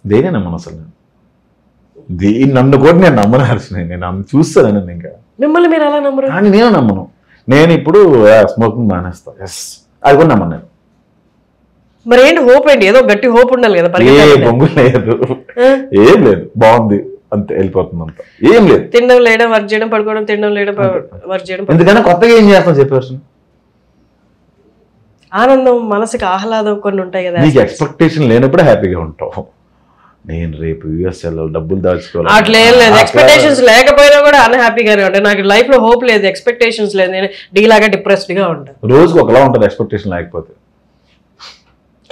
దేనే నమ్మను అసలు. నన్ను కూడా నేను నమ్మను హర్ష. నేను చూస్తాను. ఇంకా మిమ్మల్ని మీరు అలా నమ్మరు? కానీ నేను నమ్మను. నేను ఇప్పుడు స్మోకింగ్ మానేస్తాను. ఎస్, అది కూడా నమ్మను నేను. మరి ఏంటి హోప్? ఏంటి ఏదో గట్టి హోప్ ఉండాలి కదా. బొంగు లేదు, ఏం లేదు, బాగుంది అంతే, వెళ్ళిపోతుంది అంతా. ఏం లేదు. తినడం లేడం, వర్క్ చేయడం, పడుకోవడం, తినడం లేడం, వర్క్ చేయడం. ఎందుకన్నా కొత్తగా ఏం చేస్తాను చెప్పేసి. ఆనందం, మనసుకి ఆహ్లాదం కొన్ని ఉంటాయి కదా. నీకు ఎక్స్పెక్టేషన్ లేనప్పుడు హ్యాపీగా ఉంటావు. నేను రేపు యూఎస్ వెళ్ళాలి, డబ్బులు దాచుకోవాలి, అట్లా ఏం లేదు. ఎక్స్పెక్టేషన్స్ లేకపోయినా కూడా అన్హ్యాపీగానే ఉంటాయి. నాకు లైఫ్ లో హోప్ లేదు, ఎక్స్పెక్టేషన్స్ లేదు, నేను డీలాగా డిప్రెస్డ్ గా ఉంటాను. రోజుకి ఒకలా ఉంటుంది ఎక్స్పెక్టేషన్ లేకపోతే.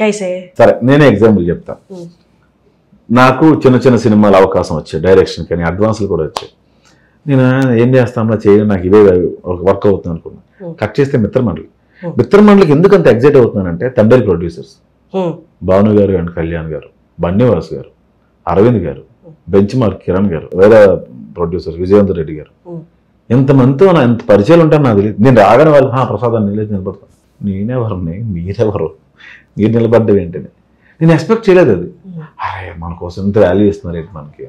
కైసే సరే, నేనే ఎగ్జాంపుల్ చెప్తా. నాకు చిన్న సినిమాలు అవకాశం వచ్చాయి, డైరెక్షన్ కానీ అడ్వాన్స్లు కూడా వచ్చాయి. నేను ఏం చేస్తాను చేయడం, నాకు ఇవే వర్క్ అవుతుంది అనుకున్నాను. కట్ చేస్తే మిత్రమండలికి ఎందుకు అంత ఎగ్జైట్ అవుతున్నానంటే, తండ్రి ప్రొడ్యూసర్స్ భాను గారు అండ్ కళ్యాణ్ గారు, బన్నీవాస్ గారు, అరవింద్ గారు, బెంచ్ మార్క్ కిరణ్ గారు, వేరే ప్రొడ్యూసర్ విజయేందర్ రెడ్డి గారు, ఎంతమందితో నా ఎంత పరిచయాలు ఉంటాను నాకు తెలియదు. నేను రాగానే వాళ్ళు ప్రసాదాన్ని నిలబడతాను. నేనెవరిని, మీరెవరు, మీరు నిలబడ్డవి ఏంటని నేను ఎక్స్పెక్ట్ చేయలేదు. అది అరే మన కోసం ఎంత వాల్యూ ఇస్తున్నారు ఏంటి మనకి.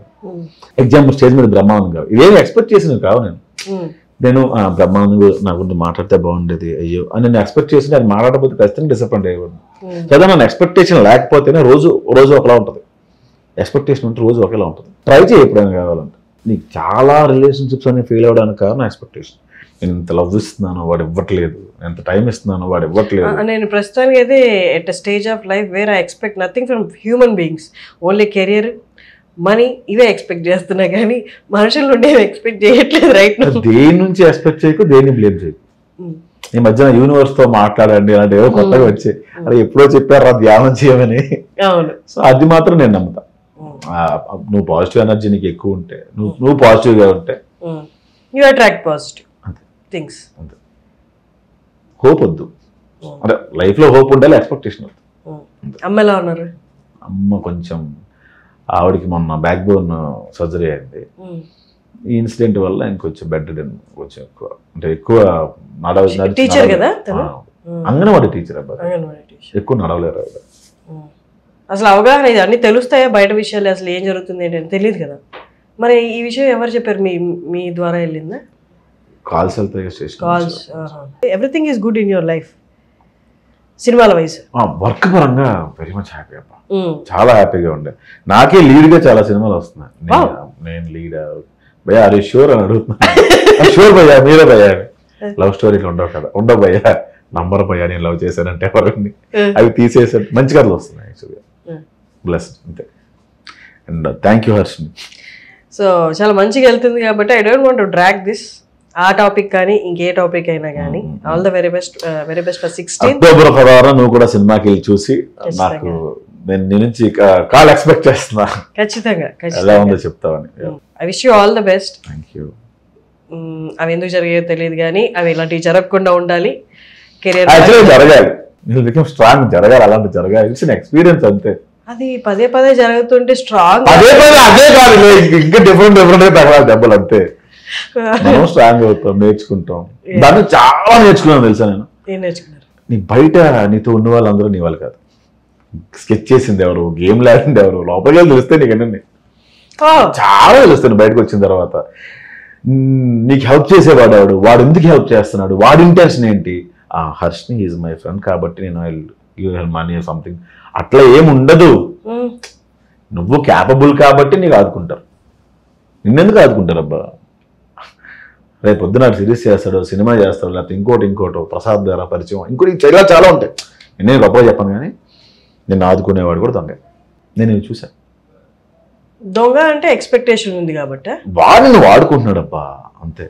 ఎగ్జాంపుల్ స్టేజ్ మీద బ్రహ్మానందం గారు, ఇవేమి ఎక్స్పెక్ట్ చేసినవి కావు. నేను బ్రహ్మానందం నా గురించి మాట్లాడితే బాగుండేది అయ్యో అని నేను ఎక్స్పెక్ట్ చేసి అది మాట్లాడకపోతే ఖచ్చితంగా డిసప్పాయింట్ అయ్యేవాడిని కదా. నన్ను ఎక్స్పెక్టేషన్ లేకపోతేనే రోజు ఒకలా ఉంటుంది, ఎక్స్పెక్టేషన్ ఉంటే రోజు ఒకేలా ఉంటుంది. ట్రై చేయి ఎప్పుడైనా కావాలంటే. నీకు చాలా రిలేషన్షిప్స్ అనేవి ఫెయిల్ అవ్వడానికి కారణం ఎక్స్పెక్టేషన్. నేను ఇంత లవ్ ఇస్తున్నాను వాడు ఇవ్వట్లేదు, ఎంత టైం ఇస్తున్నాను వాడు ఇవ్వట్లేదు. నేను ప్రస్తుతానికి అయితే at stage of life where I expect nothing from human beings, only career, money, ఇవే ఎక్స్పెక్ట్ చేస్తున్నా కానీ మనుషుల నుండి ఎక్స్పెక్ట్ చేయట్లేదు రైట్ నౌ. దేని నుంచి ఎక్స్పెక్ట్ చేయకు, దేన్ని బ్లేమ్ చేయకు. ఈ మధ్యన యూనివర్స్ తో మాట్లాడండి అంటే ఏవో కొత్తగా వచ్చాయి. అరే ఎప్పుడో చెప్పారా ధ్యానం చేయమని. అవును. సో అది మాత్రం నేను నమ్ముతా. నువ్వు పాజిటివ్ ఎనర్జీ నీకు ఎక్కువ ఉంటే, నువ్వు పాజిటివ్ గా ఉంటే యూ అట్రాక్ట్ పాజిటివ్ థింగ్స్. అంతే. హోప్ వద్దు, అంటే లైఫ్ లో హోప్ ఉండాలి, ఎక్స్పెక్టేషన్ వద్దు. అమ్మ ఎలా ఉన్నారు? అమ్మ కొంచెం, ఆవిడకి మొన్న బ్యాక్ బోన్ సర్జరీ అయింది. ఈ ఇన్సిడెంట్ వల్ల ఇంకొంచెం బెడ్ కొంచెం ఎక్కువ, అంటే ఎక్కువ టీచర్ కదా, అంగన్వాడీ టీచర్ అబ్బాయి, ఎక్కువ నడవలేరు ఆవిడ. అసలు అవగాహన ఇది అన్ని తెలుస్తాయా బయట విషయాలు, అసలు ఏం జరుగుతుంది ఏంటని తెలియదు కదా. మరి ఈ విషయం ఎవరు చెప్పారు? మీ ద్వారా వెళ్ళిందా? కాల్స్ వెళ్తాయి, station calls. Everything is good in your life సినిమాల వైజ్? వర్క్ పరంగా వెరీ మచ్ హ్యాపీ అబ్బా, చాలా హ్యాపీగా ఉండే. నాకే లీడ్ గా చాలా సినిమాలు వస్తున్నాయి. నేను లీడ్ భయ్యా అరే షూర్ అని అడుగుతున్నాను. షూర్ భయ్యా, మీరే భయ్యా. లవ్ స్టోరీలు ఉండవు కదా, ఉండవు భయ్యా, నంబర్ భయ్యా నేను లవ్ చేశానంటే ఎవరిని, అవి తీసేసాను. మంచి కథలు వస్తున్నాయి యాక్చువల్గా. బ్లెస్డ్ అంతే. And thank you Harshini. So చాలా మంచిగా వెళ్తుంది కాబట్టి I don't want to drag this. ఆ టాపిక్ కానీ ఇంకే టాపిక్ అయినా కానీ all the very best for 16 October 16 నువ్వు కూడా సినిమాకి వెళ్ళి చూసి నాకు నేను నీ నుంచి కాల్ ఎక్స్పెక్ట్ చేస్తున్నా. ఖచ్చితంగా ఎలా ఉందో చెప్తావని. I wish you all the best. Thank you. అవి ఎందుకు జరిగాయో తెలియదు కానీ అవి ఇలాంటివి జరగకుండా ఉండాలి. కెరీర్ జరగాలి, స్ట్రాంగ్ జరగాలి, అలాంటి జరగాలి. ఇట్స్ ఎక్స్పీరియన్స్ అంతే. అది పదే పదే జరుగుతుంటే స్ట్రాంగ్ అదే కాదు, ఇంకా డిఫరెంట్ తగలాలి దెబ్బలు అంతే. మనం స్ట్రాంగ్ అవుతాం, నేర్చుకుంటాం. దాన్ని చాలా నేర్చుకున్నాను తెలుసా నేను. ఏం నేర్చుకున్నారు? నీ బయట నీతో ఉన్న వాళ్ళందరూ నీ వాళ్ళు కాదు. స్కెచ్ చేసింది ఎవరు, గేమ్ లాడింది ఎవరు, లోపలికి వెళ్ళి తెలిస్తే నీకు అన్నీ చాలా తెలుస్తాను. బయటకు వచ్చిన తర్వాత నీకు హెల్ప్ చేసేవాడు ఎవడు, వాడు ఎందుకు హెల్ప్ చేస్తున్నాడు, వాడి ఇంటెన్షన్ ఏంటి. హర్ష్ని ఈజ్ మై ఫ్రెండ్ కాబట్టి నేను గివ్ హెల్ప్ మనీ సంథింగ్ అట్లా ఏమి ఉండదు. నువ్వు క్యాపబుల్ కాబట్టి నీకు ఆదుకుంటారు. నిన్నెందుకు ఆదుకుంటారు అబ్బా? రేపు పొద్దున సిరీస్ చేస్తాడు, సినిమా చేస్తాడు, లేకపోతే ఇంకోటో ప్రసాద్ ద్వారా పరిచయం, ఇంకోటి చాలా చాలా ఉంటాయి. నేను గొప్పగా చెప్పాను కానీ నిన్ను ఆదుకునేవాడు కూడా దొంగ. నేను ఇవి చూశాను. దొంగ అంటే ఎక్స్పెక్టేషన్ ఉంది కాబట్టి వాడిని వాడుకుంటున్నాడు అబ్బా అంతే.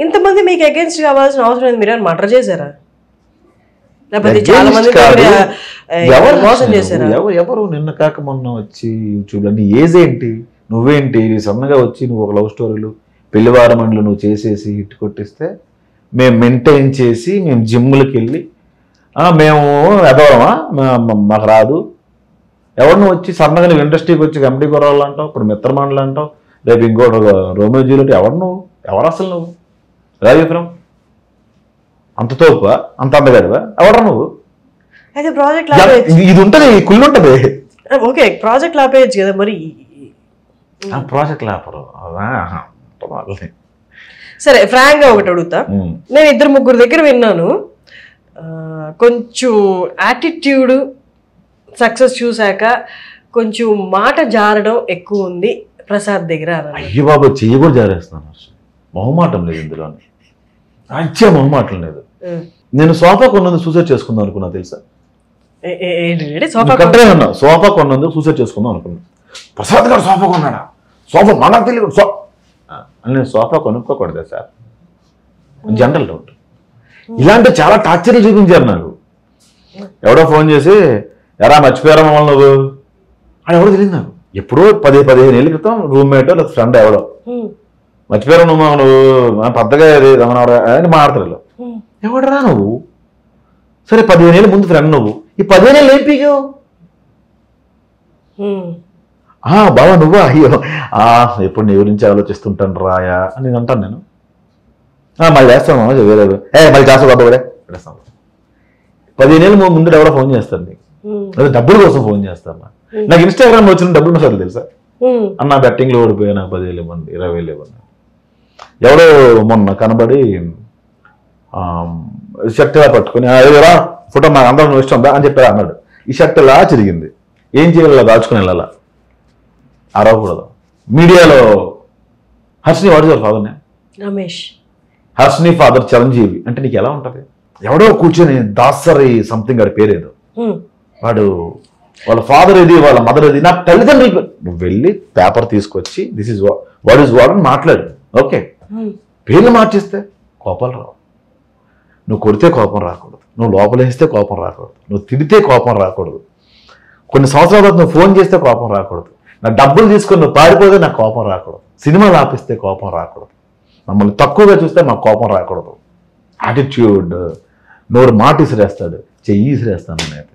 ఇంతమంది మీకు అగేన్స్ట్ కావాల్సిన అవసరం లేదు. మీరు మర్డర్ చేశారా? లేకపోతే చాలా మంది మోసం చేశారా? ఎవరు నిన్న కాక మొన్న వచ్చి యూట్యూబ్ నీ ఏజ్ ఏంటి, నువ్వేంటి సన్నగా వచ్చి నువ్వు ఒక లవ్ స్టోరీలు పెళ్లివారమండ్లు నువ్వు చేసేసి హిట్ కొట్టిస్తే మేము మెయింటైన్ చేసి మేము జిమ్లకి వెళ్ళి మేము ఎదవరమా మాకు రాదు. ఎవరు నువ్వు వచ్చి సన్నగా నువ్వు ఇండస్ట్రీకి వచ్చి కమిటీ కొరాలు అంటావు, ఇప్పుడు మిత్రమండలు అంటావు, రేపు ఇంకోటి రోమియో జూలియట్. ఎవరు అసలు నువ్వు రాజీపురం అంత తోపు అంత అందగాడివా? ఎవరు నువ్వు? అయితే ప్రాజెక్ట్ ఇది ఉంటుంది, కుళ్ళు ఉంటుంది. ఓకే, ప్రాజెక్ట్ లాపేయచ్చు కదా మరి. ప్రాజెక్ట్ లాపరు. సరే, ఫ్రాంక్ గా ఒకటి అడుగుతా. నేను 2-3 దగ్గర విన్నాను, కొంచెం యాటిట్యూడ్ సక్సెస్ చూసాక కొంచెం మాట జారడం ఎక్కువ ఉంది ప్రసాద్ దగ్గర. అయ్యో బాబు, చెయ్యి కూడా జారేస్తాను. మొహమాటం లేదు ఇందులో, అచ్చే మొహమాటం లేదు. నేను సోఫా కొన్నందుకు సూసైడ్ చేసుకుందాం అనుకున్నా తెలుసా? సోఫా కొన్నందుకు సూసైడ్ చేసుకుందాం అనుకున్నా. ప్రసాద్ గారు సోఫా కొన్నాడా? సోఫా మనకు తెలియదు అని నేను సోఫా కొనుక్కోకూడదా సార్? General doubt. ఇలాంటి చాలా టార్చర్లు చూపించారు నాకు. ఎవడో ఫోన్ చేసి ఎరా మర్చిపోయారా మమ్మల్ని నువ్వు అని ఎవడో తెలియదు నాకు. ఎప్పుడో 10-15 ఏళ్ళ క్రితం రూమ్మేటో లేదా ఫ్రెండ్ ఎవడో మర్చిపోయారా నువ్వు పెద్దగా రమణవరా అని మాట్లాడతారు. ఎవడరా నువ్వు? సరే 15 ఏళ్ళ ముందు ఫ్రెండ్ నువ్వు, ఈ 15 ఏళ్ళు ఏం పీకావు? బాబా నువ్వా? అయ్యో ఎప్పుడు నీ గురించి ఆలోచిస్తుంటాను రాయా అని నేను అంటాను. నేను మళ్ళీ చేస్తాను వేరే మళ్ళీ చేస్తా బాబా కూడా పెడేస్తాను. 15 ఏళ్ళ ముందు ఎవడో ఫోన్ చేస్తాను నీకు, అదే డబ్బుల కోసం ఫోన్ చేస్తాను. నాకు ఇన్స్టాగ్రామ్ వచ్చిన డబ్బులు మెసేజ్ తెలుసా? అన్న బెట్టింగ్లో ఓడిపోయా, నాకు 10,000 ఇవ్వండి, 20,000 ఇవ్వండి. ఎవడో మొన్న కనబడి షర్ట్ ఇలా పట్టుకుని రా ఫోటో నాకు అందరం నువ్వు ఇష్టం అని చెప్పారు అన్నాడు. ఈ షర్ట్ ఇలా చిరిగింది, ఏం చేయాలి? దాచుకుని వెళ్ళాలా? అరవకూడదు. మీడియాలో హర్షిని వాడు ఫాదర్నే రమేష్, హర్షిని ఫాదర్ చిరంజీవి అంటే నీకు ఎలా ఉంటుంది? ఎవడో కూర్చొని దాసరి సంథింగ్ వాడి పేరేదో, వాడు వాళ్ళ ఫాదర్ ఏది వాళ్ళ మదర్ ఏది, నాకు తల్లిదండ్రులు. నువ్వు వెళ్ళి పేపర్ తీసుకొచ్చి this is what is what అని మాట్లాడు. ఓకే, పేర్లు మార్చిస్తే కోపాలు రావు. నువ్వు కొడితే కోపం రాకూడదు, నువ్వు లోపలేస్తే కోపం రాకూడదు, నువ్వు తిడితే కోపం రాకూడదు, కొన్ని సంవత్సరాల తర్వాత నువ్వు ఫోన్ చేస్తే కోపం రాకూడదు, నా డబ్బులు తీసుకొని నువ్వు పారిపోతే నాకు కోపం రాకూడదు, సినిమాలు ఆపిస్తే కోపం రాకూడదు, మమ్మల్ని తక్కువగా చూస్తే మాకు కోపం రాకూడదు. యాటిట్యూడ్, నోరు మాట ఇసిరేస్తాడు, చెయ్యి ఇసిరేస్తాను నేను.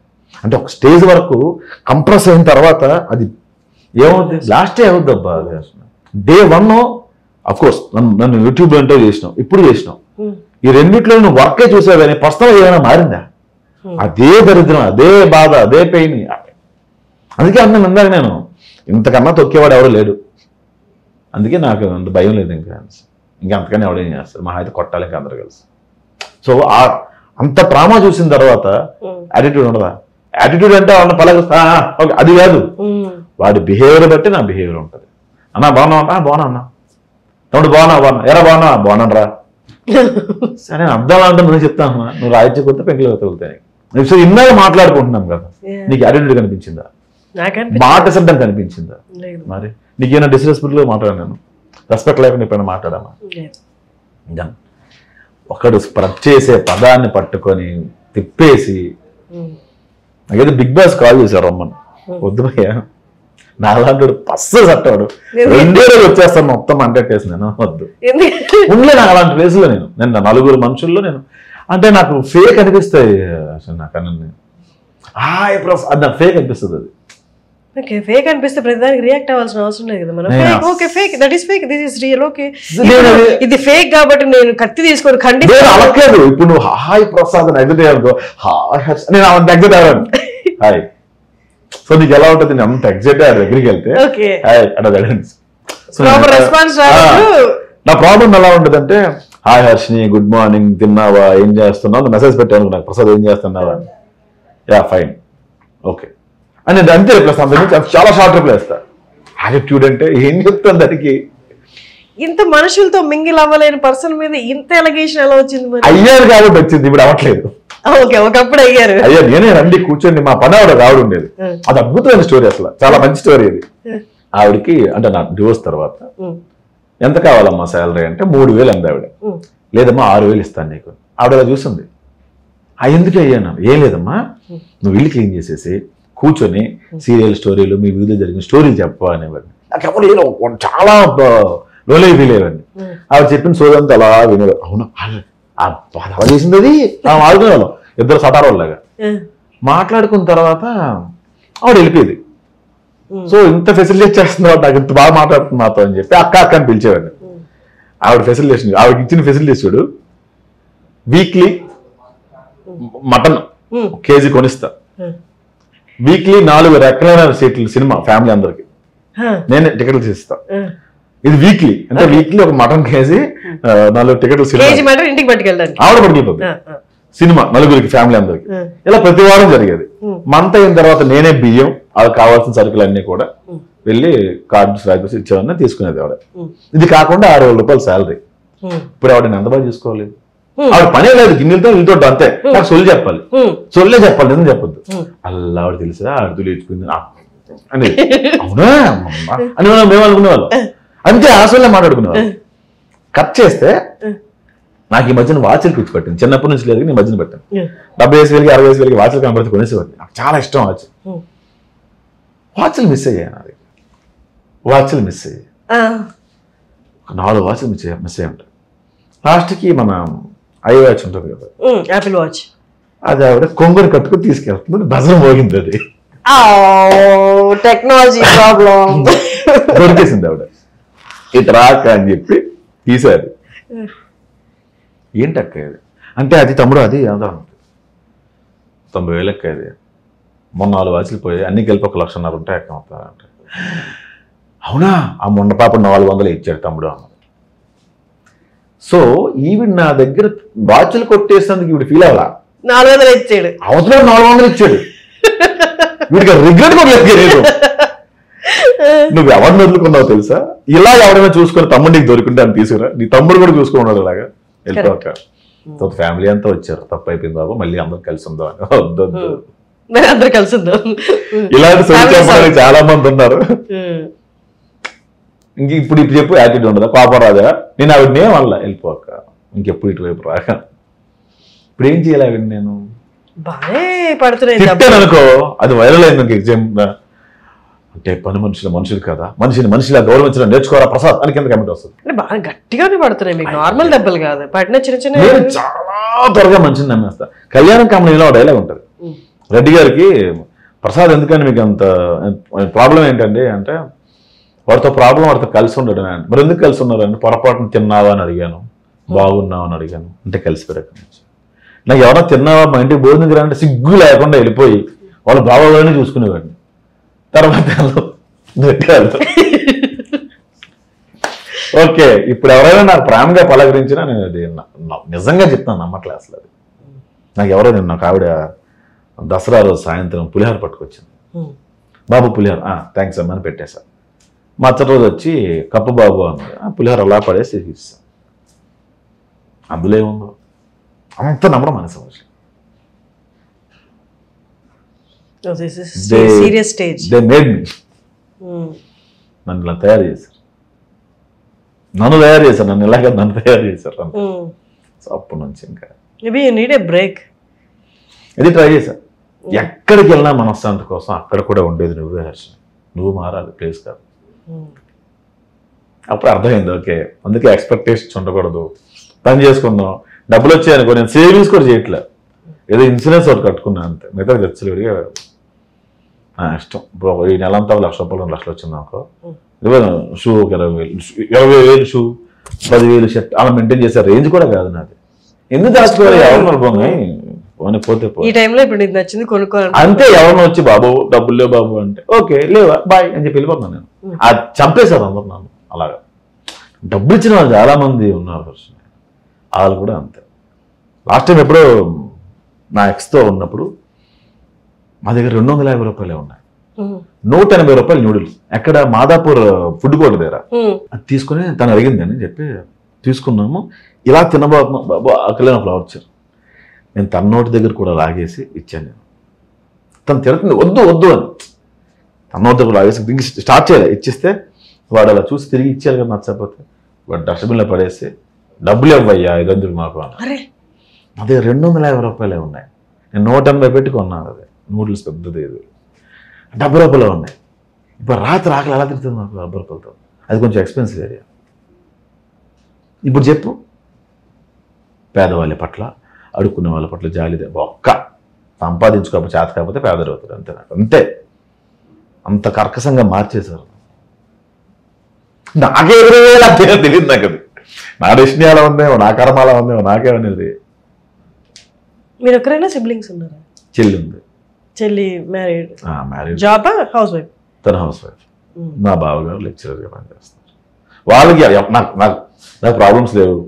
అంటే ఒక స్టేజ్ వరకు కంప్రెస్ అయిన తర్వాత అది ఏమవుతుంది? లాస్టే అవుద్ది అబ్బా. డే 1 అఫ్కోర్స్ నన్ను యూట్యూబ్లో ఇంటర్వ్యూ చేసినావు, ఇప్పుడు చేసినావు. ఈ రెండిట్లో నువ్వు వర్కే చూసావు కానీ పర్సనల్ ఏమైనా మారిందా? అదే దరిద్రం, అదే బాధ, అదే పెయిన్. అందుకే అన్నాను ఇందాక, నేను ఇంతకన్నా తొక్కేవాడు ఎవడో లేడు. అందుకే నాకు అంత భయం లేదు. ఇంకంతకన్నా ఎవడేం చేస్తారు, మా అయితే కొట్టాలి ఇంకా అందరు కలిసి. సో అంత ట్రామా చూసిన తర్వాత యాటిట్యూడ్ ఉండదా? యాటిట్యూడ్ అంటే వాళ్ళని పలకరిస్తా ఓకే అది కాదు, వాడి బిహేవియర్ బట్టి నా బిహేవియర్ ఉంటుంది. అన్నా బాగున్నా? బాగున్నా అన్నా. తమ్ముడు బాగున్నా? ఎరా బాగున్నా? బాగున్నాను రా. సరే అర్థం అంటే నువ్వు చెప్తాను, నువ్వు రాయిచ్చే కొత్త పెంకులు తగులుతాయి. సో ఇన్నాళ్ళు మాట్లాడుకుంటున్నాం కదా, నీకు యాటిట్యూడ్ కనిపించిందా? మాట శబ్దం కనిపించిందా? మరి నీకేమైనా డిస్రెస్పెక్ట్గా మాట్లాడాను? రెస్పెక్ట్ లేకుండా ఎప్పుడైనా మాట్లాడామా? డన్. ఒకడు స్ప్రెడ్ చేసే పదాన్ని పట్టుకొని తిప్పేసి నాకైతే బిగ్ బాస్ కాల్ చేశారు రమ్మని. వద్దు భయ్యా, నాలాంటి పస్సు సట్టాడు 2 రోజులు వచ్చేస్తాను మొత్తం అంటేసి నేను వద్దు ఉండలే. నాకు అలాంటి ప్లేస్లో నేను 4 మనుషుల్లో నేను అంటే నాకు ఫేక్ అనిపిస్తాయి. అసలు నాకు అది నాకు ఫేక్ అనిపిస్తుంది. అది ఫేక్ అనిపిస్తే ప్రతిదానికి రియాక్ట్ అవ్వాల్సిన అవసరం లేదు కదా. మనం okay fake, that is fake, this is real. Okay ఇది ఫేక్ కాబట్టి నేను కత్తి తీసుకొని ఖండిత అలగలేదు. ఇప్పుడు నువ్వు హాయ్ ప్రసాద్ అని ఎగ్జిట్ అయ్యానుకో, నేను అంత ఎగ్జిట్ అయ్యాను హాయ్. సో నీకు ఎలా ఉంటుంది? నేను అంత ఎగ్జిట్ అయ్యాను దగ్గరికి వెళ్తే నా ప్రాబ్లం ఎలా ఉంటుందంటే, హాయ్ హర్షిని, గుడ్ మార్నింగ్, తిన్నావా, ఏం చేస్తున్నావు, మెసేజ్ పెట్టాను నాకు, ప్రసాద్ ఏం చేస్తున్నావా, యా ఫైన్ ఓకే అని అంతే రిప్లై ఇస్తాను. చాలా షార్ట్ రిప్లై ఇస్తాను. యాటిట్యూడ్ అంటే ఏం చెప్తాను దానికి? ఇంత మనుషులతో మింగిల్ అవ్వలేని పర్సన్ మీద ఇంత ఎలిగేషన్ ఎలా వచ్చింది? అయ్యారు కాబట్టి వచ్చింది, ఇప్పుడు అవ్వట్లేదు. ఒకప్పుడు అయ్యారు. అయ్యా నేనే రండి కూర్చొని మా పని ఆవిడ ఆవిడ ఉండేది. అది అద్భుతమైన స్టోరీ, అసలు చాలా మంచి స్టోరీ అది. ఆవిడకి అంటే నా డివోర్స్ తర్వాత ఎంత కావాలమ్మా శాలరీ అంటే 3,000 అంది ఆవిడ. లేదమ్మా 6,000 ఇస్తాను నీకు. ఆవిడ అలా చూసింది. ఎందుకు అయ్యాను? ఏం లేదమ్మా, నువ్వు ఇల్లు క్లీన్ చేసేసి కూర్చొని సీరియల్ స్టోరీలు, మీ వీధిలో జరిగిన స్టోరీలు చెప్పా అనేవాడిని. నాకు ఎవరు చాలా లోలే ఫీల్ అయ్యేవాడిని. ఆవిడ చెప్పిన సోదంతా అలా వినేవాడు. అవును అలా చేసింది అది ఆడుకునేవాళ్ళం ఇద్దరు సటారోళ్ళలాగా మాట్లాడుకున్న తర్వాత ఆవిడ వెళ్ళిపోయేది. సో ఇంత ఫెసిలిటేట్ చేస్తున్నవాడు, నాకు ఇంత బాగా మాట్లాడుతుంది నాతో అని చెప్పి అక్క అక్క అని పిలిచేవాడిని. ఆవిడ ఫెసిలిటేషన్, ఆవిడకి ఇచ్చిన ఫెసిలిటీస్ చూడు, వీక్లీ మటన్ కేజీ కొనిస్తా, వీక్లీ 4 రెక్కలైన సీట్లు సినిమా ఫ్యామిలీ అందరికి నేనే టికెట్లు తీస్తా. ఇది వీక్లీ అంటే వీక్లీ ఒక మటన్ కేజీ 4 టికెట్లు ఇంటికి పట్టుకెళ్ళడానికి ఆవిడ పట్టుకెళ్ళిపోతుంది సినిమా నలుగురికి ఫ్యామిలీ అందరికి. ఇలా ప్రతి వారం జరిగేది. మంత్ అయిన తర్వాత నేనే బియ్యం వాళ్ళకి కావాల్సిన సరుకులు అన్ని కూడా వెళ్ళి కార్డ్స్ రాసి ఇచ్చేవన్నీ తీసుకునేది ఆవిడ. ఇది కాకుండా 6,000 రూపాయలు శాలరీ. ఇప్పుడు ఆవిడ ఎంత బాగా చూసుకోవాలి? ఆవిడ పనే లేదు, గిన్నెలతో వీళ్ళతో అంతే. నాకు సొల్లు చెప్పాలి, సొల్లే చెప్పాలి, నిజం చెప్పొద్దు. అలా ఆవిడ తెలుసా అడుగులు ఇచ్చుకుంది అని. అవునా అని మేము అనుకునేవాళ్ళం. అంతే ఆ సొల్లే మాట్లాడుకునేవాళ్ళం. కట్ చేస్తే నాకు ఈ మధ్యన వాచ్లు కూర్చోబెట్టింది. చిన్నప్పటి నుంచి లేదు, నేను మధ్యన పెట్టాను. 70,000 60,000 వాచ్లు కనబడితే కొనేసేవాడిని. నాకు చాలా ఇష్టం వాచ్. వాచ్లు మిస్ అయ్యాయి, నాది వాచ్లు మిస్ అయ్యాయి. 4 వాచ్లు మిస్ అయ్యి ఉంటాయి. లాస్ట్కి మన ఐ వాచ్ ఉంటుంది కదా, యాపిల్ వాచ్, అది ఆవిడ కొంగుని కట్టుకుని తీసుకెళ్తుంది. భజన మోగింది, అది టెక్నాలజీ ప్రాబ్లం. దొరికేసింది ఆవిడ. ఇటు రాక అని చెప్పి తీసేది. ఏంటి అక్క ఇది అంటే, అది తమ్ముడు అది 90,000 అక్క. అది మొన్న 4 వాచ్లు పోయాయి, అన్ని కలిపి 1,50,000 ఉంటాయి అక్క మొత్తం అంటే. అవునా, ఆ మొన్న పాప 400 ఇచ్చాడు తమ్ముడు అన్నది. సో ఈవిడ నా దగ్గర వాచ్లు కొట్టేసినందుకు ఈవిడ ఫీల్ అవ్వాలా? 400 ఇచ్చాడు, అవసరం 400 ఇచ్చాడు. వీడికి రిగ్రెట్ కూడా లేదు. నువ్వు ఎవరిని వదులుకున్నావు తెలుసా? ఇలా ఎవరైనా చూసుకొని తమ్ముడికి దొరికింటే అని తీసుకురా, నీ తమ్ముడు కూడా చూసుకున్నాడు అలాగా. వెళ్ళిపోక ఫ్యామిలీ అంతా వచ్చారు, తప్పు అయిపోయింది బాబు, మళ్ళీ అందరూ కలిసి ఉందాం అని. వద్దొద్దు, అందరు కలిసి ఉందాం. ఇలాంటి సొల్లు చాలా మంది ఉన్నారు. ఇంక ఇప్పుడు చెప్పు యాటిట్యూడ్ ఉండదా, కోపం రాదా? నేను ఆవిడనే వల్ల వెళ్ళిపోక ఇంకెప్పుడు ఇటువైపు రాక. ఇప్పుడు ఏం చేయాలి ఆవిడ? నేను తిట్టాను అనుకో, అది వైరల్ అయింది ఎగ్జామ్ అంటే, పని మనుషులు కదా, మనిషిలా గౌరవించడం నేర్చుకోరా ప్రసాద్ అని కింద కమెంట్ వస్తుంది. అంటే బాగా గట్టిగానే పడుతున్నాయి మీకు, నార్మల్ దెబ్బలు కాదు, పడిన చిన్న చిన్న. నేను చాలా త్వరగా మనిషిని నమ్మేస్తా. కళ్యాణం కామెడీలో డైలాగ్ ఉంటుంది, రెడ్డి గారికి, ప్రసాద్ ఎందుకని మీకు అంత ప్రాబ్లం ఏంటండి అంటే, వాడితో ప్రాబ్లం వాడితో కలిసి ఉండడం. మరి ఎందుకు కలిసి ఉన్నారంటే, పొరపాటును తిన్నావా అని అడిగాను, బాగున్నావా అని అడిగాను అంటే కలిసిపోయాక. నాకు ఎవరో తిన్నావా మా ఇంటికి భోజనం తిరాలంటే సిగ్గు లేకుండా వెళ్ళిపోయి వాళ్ళు బాగోగానే చూసుకునేవాడిని. తర్వాత ఓకే, ఇప్పుడు ఎవరైనా నాకు ప్రేమగా పలకరించినా నేను అది నిజంగా చెప్తాను, నమ్మట్లే అసలు. అది నాకు ఎవరో నేను, నాకు ఆవిడ దసరా రోజు సాయంత్రం పులిహోర పట్టుకొచ్చింది. బాబు పులిహోర, థ్యాంక్స్ అమ్మని పెట్టేశా. మచ్చటి రోజు వచ్చి కప్పు బాబు అన్నది, పులిహోర అలా పడేసి ఇస్తాను. అందులో ఏముందో అంత నమ్మడం మన సమస్య. Serious stage. They made me, నన్ను ఇలా తయారు చేశారు. నన్ను తయారు చేశారు, నన్ను ఇలాగ నన్ను తయారు చేశారు. సో అప్పటి నుంచి ఇంకా maybe you need a break. ఇది ట్రై చేశాను. ఎక్కడికి వెళ్ళినా మనశ్శాంతి కోసం అక్కడ కూడా ఉండేది నువ్వే హర్ష, నువ్వు మారాలి, ప్లేస్ కాదు. అప్పుడు అర్థమైంది, ఓకే అందుకే ఎక్స్పెక్టేషన్స్ ఉండకూడదు, పని చేసుకుందాం. డబ్బులు వచ్చాయనుకో, నేను సేవింగ్స్ కూడా చేయట్లేదు, ఏదో ఇన్సూరెన్స్ ఒకటి కట్టుకున్నాను అంతే, మిగతా ఖర్చులుగా ఇష్టం. ఇప్పుడు ఈ నెల అంతా 1,00,000 రూపాయలు 2 లక్షలు వచ్చింది అనుకో, షూ 20,000 షూ, 10,000 షర్ట్ అలా మెయింటైన్ చేసే రేంజ్ కూడా కాదు నాది. ఎందుకు దాచుకోవాలి, ఎవరు పోనీ పోతే ఈ టైంలో ఇప్పుడు నీకు నచ్చింది కొనుక్కోవాలి అంతే. ఎవరిని వచ్చి బాబు డబ్బులు లేవు బాబు అంటే ఓకే లేవా బాయ్ అని చెప్పి వెళ్ళిపోతున్నాను నేను. అది చంపేశారు అందరు నన్ను. అలాగా డబ్బులు ఇచ్చిన వాళ్ళు చాలా మంది ఉన్నారు, వాళ్ళు కూడా అంతే. లాస్ట్ టైం ఎప్పుడో నా ఎక్స్తో ఉన్నప్పుడు మా దగ్గర 250 రూపాయలే ఉన్నాయి, 180 రూపాయలు నూడిల్స్ ఎక్కడ మాదాపూర్ ఫుడ్ కోర్ట్ దగ్గర. అది తీసుకుని తను అడిగింది అని చెప్పి తీసుకున్నాము. ఇలా తినబోతున్నాం బాబు అక్కడే నా ఫ్లవర్ వచ్చారు, నేను తన నోటి దగ్గర కూడా లాగేసి ఇచ్చాను. నేను తను తిరుగుతుంది వద్దు వద్దు అని తన నోటి దగ్గర లాగేసి స్టార్ట్ చేయాలి, ఇచ్చిస్తే వాడు అలా చూసి తిరిగి ఇచ్చారు కదా నచ్చకపోతే వాడు డస్ట్బిన్లో పడేసి డబ్బులు ఇవ్వయ్యా ఇదందుకు మాకు అని. అదే 250 రూపాయలే ఉన్నాయి, నేను 180 పెట్టి కొన్నాను. అదే నూడిల్స్ పెద్దది, ఇది 70 రూపాయలు ఉన్నాయి. ఇప్పుడు రాత్రి ఆకలి ఎలా తిరుగుతుంది నాకు 70 రూపాయలతో, అది కొంచెం ఎక్స్పెన్సివ్ ఏరియా. ఇప్పుడు చెప్పు, పేదవాళ్ళ పట్ల అడుక్కునే వాళ్ళ పట్ల జాలిదే, ఒక్క సంపాదించుకోకపోతే చేత కాకపోతే పేదలు అవుతారు అంతే. నాకు అంతే, అంత కర్కశంగా మార్చేశారు. నాకే ఎదురయ్యేలా తెలియదు నాకు, అది నా డెస్టినీ అలా ఉందేమో, నా కర్మ అలా ఉందేమో నాకేమనేది. మీరు ఎక్కడైనా సిబ్లింగ్స్ ఉన్నారా? చెల్లి ఉంది. చెల్లి married? Married. Job house wife? తన హౌస్ వైఫ్. మా బావగారు లెక్చరర్గా పనిచేస్తారు. వాళ్ళకి నాకు ప్రాబ్లమ్స్ లేవు,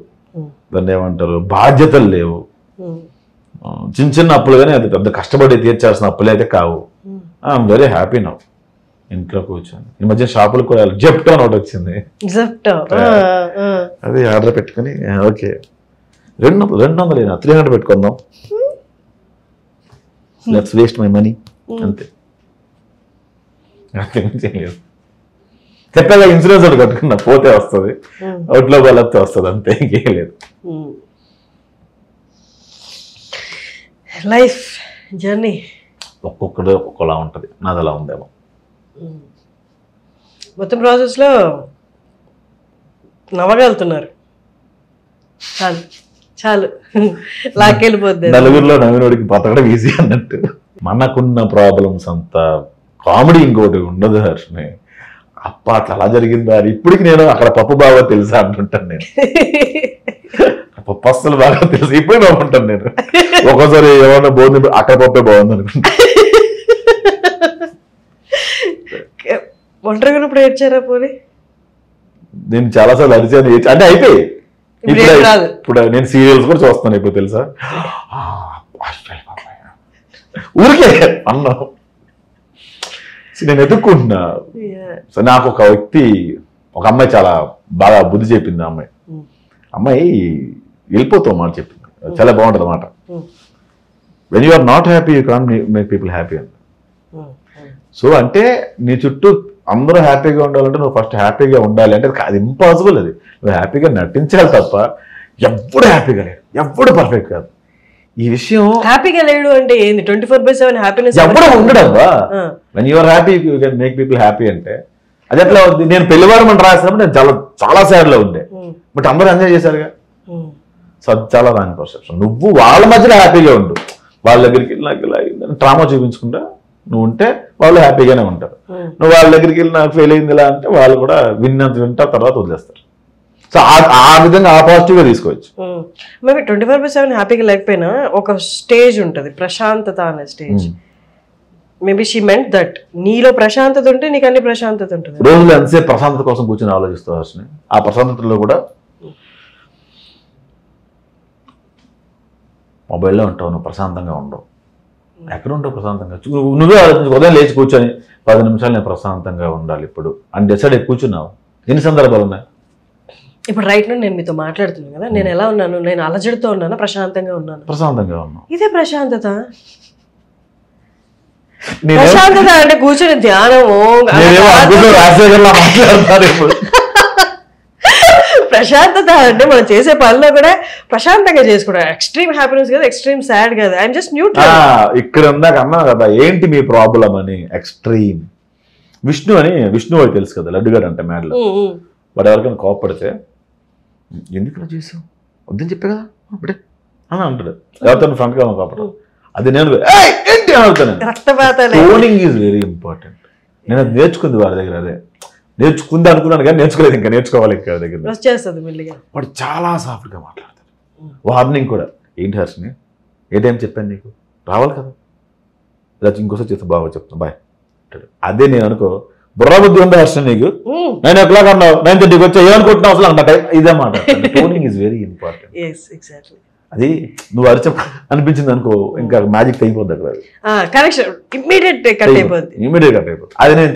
దాన్ని ఏమంటారు బాధ్యతలు లేవు. చిన్న చిన్న అప్పులు కానీ అది పెద్ద కష్టపడి తీర్చాల్సిన అప్పులు అయితే కావు. I'm very happy now. ఇంట్లో కూర్చొని ఈ మధ్య షాపులు కూడా జెప్టో అని ఒకటి వచ్చింది, అది ఆర్డర్ పెట్టుకుని ఓకే 200 300 పెట్టుకుందాం, లెట్స్ వేస్ట్ మై మనీ అంతే. చెప్పగా ఇన్సూరెన్స్ ఒకటి కట్టుకున్నా, పోతే వస్తుంది, అవుట్లో బలతే వస్తుంది అంతే, ఇంకేం లేదు. లైఫ్ జర్నీ ఒక్కొక్కడు ఒక్కొక్కలా ఉంటుంది, నాది అలా ఉందేమో. మొత్తం ప్రాసెస్లో నవ్వగలుగుతున్నారు, చాలు చాలు లాక్కెళ్ళిపోద్ది. నలుగురిలో నవ్వినోడికి బతకడం ఈజీ అన్నట్టు. మనకున్న ప్రాబ్లమ్స్ అంతా కామెడీ ఇంకోటి ఉండదు హర్షని. అప్ప అట్లా అలా జరిగిందా, ఇప్పటికి నేను అక్కడ పప్పు బాగా తెలుసా అంటుంటాను నేను. పప్పు అస్సలు బాగా తెలుసు, ఇప్పుడే బాగుంటాను నేను. ఒక్కోసారి ఏమన్నా బాగుంది అక్కడ పప్పే బాగుంది అనుకుంటా. ఒంటరిగా ఉన్నప్పుడు ఏడ్చారా పోనీ? నేను చాలాసార్లు అరిచాను, అంటే అయిపోయి ఇప్పుడు నేను సీరియల్స్ కూడా చూస్తాను ఇప్పుడు తెలుసా, ఊరికే అన్నా. నేను ఎదుర్కొంటున్నా. సో నాకు ఒక వ్యక్తి, ఒక అమ్మాయి చాలా బాగా బుద్ధి చెప్పింది. అమ్మాయి వెళ్ళిపోతాం మాట చెప్పింది, చాలా బాగుంటుంది అన్నమాట. When you are not happy you can't make people happy అంట. సో అంటే నీ చుట్టూ అందరూ హ్యాపీగా ఉండాలంటే నువ్వు ఫస్ట్ హ్యాపీగా ఉండాలి అంటే అది ఇంపాసిబుల్. అది నువ్వు హ్యాపీగా నటించాలి తప్ప ఎప్పుడు హ్యాపీగా లేడు, ఎప్పుడు పర్ఫెక్ట్ కాదు. ఈ విషయం హ్యాపీగా లేడు అంటే ఏంది? 24/7 హ్యాపీనెస్ ఎప్పుడు ఉండడబ్బా. When you're happy you can make people happy అంటే అది ఎట్లా అవుతుంది? నేను పెళ్లివారం అని రాసినప్పుడు నేను చాలా సాడ్లో ఉండే, బట్ అందరూ ఎంజాయ్ చేశారుగా. సో అది చాలా రాంగ్ పర్సెప్షన్. నువ్వు వాళ్ళ మధ్యలో హ్యాపీగా ఉండు, వాళ్ళ దగ్గరికి వెళ్ళి నాకు ఇలా డ్రామా చూపించుకుంటా నువ్వు ఉంటే వాళ్ళు హ్యాపీగానే ఉంటారు. నువ్వు వాళ్ళ దగ్గరికి వెళ్ళి నాకు ఫెయిల్ అయింది ఇలా అంటే వాళ్ళు కూడా వింటా తర్వాత వదిలేస్తారు. సో ఆ విధంగా ఆ పాజిటివ్గా తీసుకోవచ్చు. మేబీ 24/7 హ్యాపీగా లేకపోయినా ఒక స్టేజ్ ఉంటుంది, ప్రశాంతత అనే stage. Maybe she meant that నీలో ప్రశాంతత ఉంటే నీకు అన్ని ప్రశాంతత ఉంటుంది. రోజులు ఎంతసేపు ప్రశాంతత కోసం కూర్చొని ఆలోచిస్తూ వస్తున్నాయి. ఆ ప్రశాంతతలో కూడా మొబైల్లో ఉంటావు, నువ్వు ప్రశాంతంగా ఉండవు. ఎక్కడ ఉంటావు ప్రశాంతంగా? నువ్వే ఆలోచించు. ఉదయం లేచి కూర్చొని 10 నిమిషాలు నేను ప్రశాంతంగా ఉండాలి ఇప్పుడు అని డిసైడ్ అయ్యి కూర్చున్నావు. ఎన్ని సందర్భాలు ఉన్నాయి? ఇప్పుడు రైట్ నో నేను మీతో మాట్లాడుతున్నాను కదా, నేను ఎలా ఉన్నాను? నేను అలజడితో ఉన్నాను, ప్రశాంతంగా ఉన్నాను? ప్రశాంతంగా ఉన్నాను. ఇదే ప్రశాంతత. ప్రశాంతత అంటే కూర్చొని ధ్యానము ప్రశాంతత అంటే మనం చేసే పనిలో కూడా ప్రశాంతంగా చేసుకోవడం. ఎక్స్ట్రీమ్ హ్యాపీనెస్ కదా, ఎక్స్ట్రీమ్ సాడ్ కదా, ఐఎమ్ జస్ట్ న్యూట్రల్. ఇక్కడ ఉందాక అన్నా కదా ఏంటి మీ ప్రాబ్లం అని. ఎక్స్ట్రీమ్ విష్ణు వాడికి తెలుసు కదా, లడ్డుగాడు అంటే మేడలో. వాడు ఎవరికైనా కోపడితే ఎందుకు చేసావు వద్దని చెప్పే కదా అప్పుడే అని అంటాడు. ఎవరితో ఫ్రంట్గా కోపడడం. అది నేను ఏంటి అవుతాను. Toning is very important. నేను అది నేర్చుకుంది వాడి దగ్గర. అదే నేర్చుకుంది అనుకున్నాను కానీ నేర్చుకోలేదు. ఇంకా నేర్చుకోవాలి ఇక్కడ దగ్గర. వాడు చాలా సాఫ్ట్గా మాట్లాడతాడు. వార్నింగ్ కూడా ఏంటి హర్షని ఏ టైం చెప్పాను నీకు రావాలి కదా, ఇలా ఇంకోసారి చేస్తే బాగా చెప్తాను బాయ్ అంటాడు. అదే నేను అనుకో బుర్ర బుద్ధి ఉందా హర్ష నీకు 9 o'clock అన్నావు 9:30 వచ్చా ఏమనుకుంటున్నావు అసలు అంట టైం ఇదే మాట. Toning is very important. అది నువ్వు అరిచ అనిపించింది అనుకో ఇంకా మ్యాజిక్ అయిపోద్ది అక్కడ. ఇమీడియట్ కట్ అయిపోద్ది.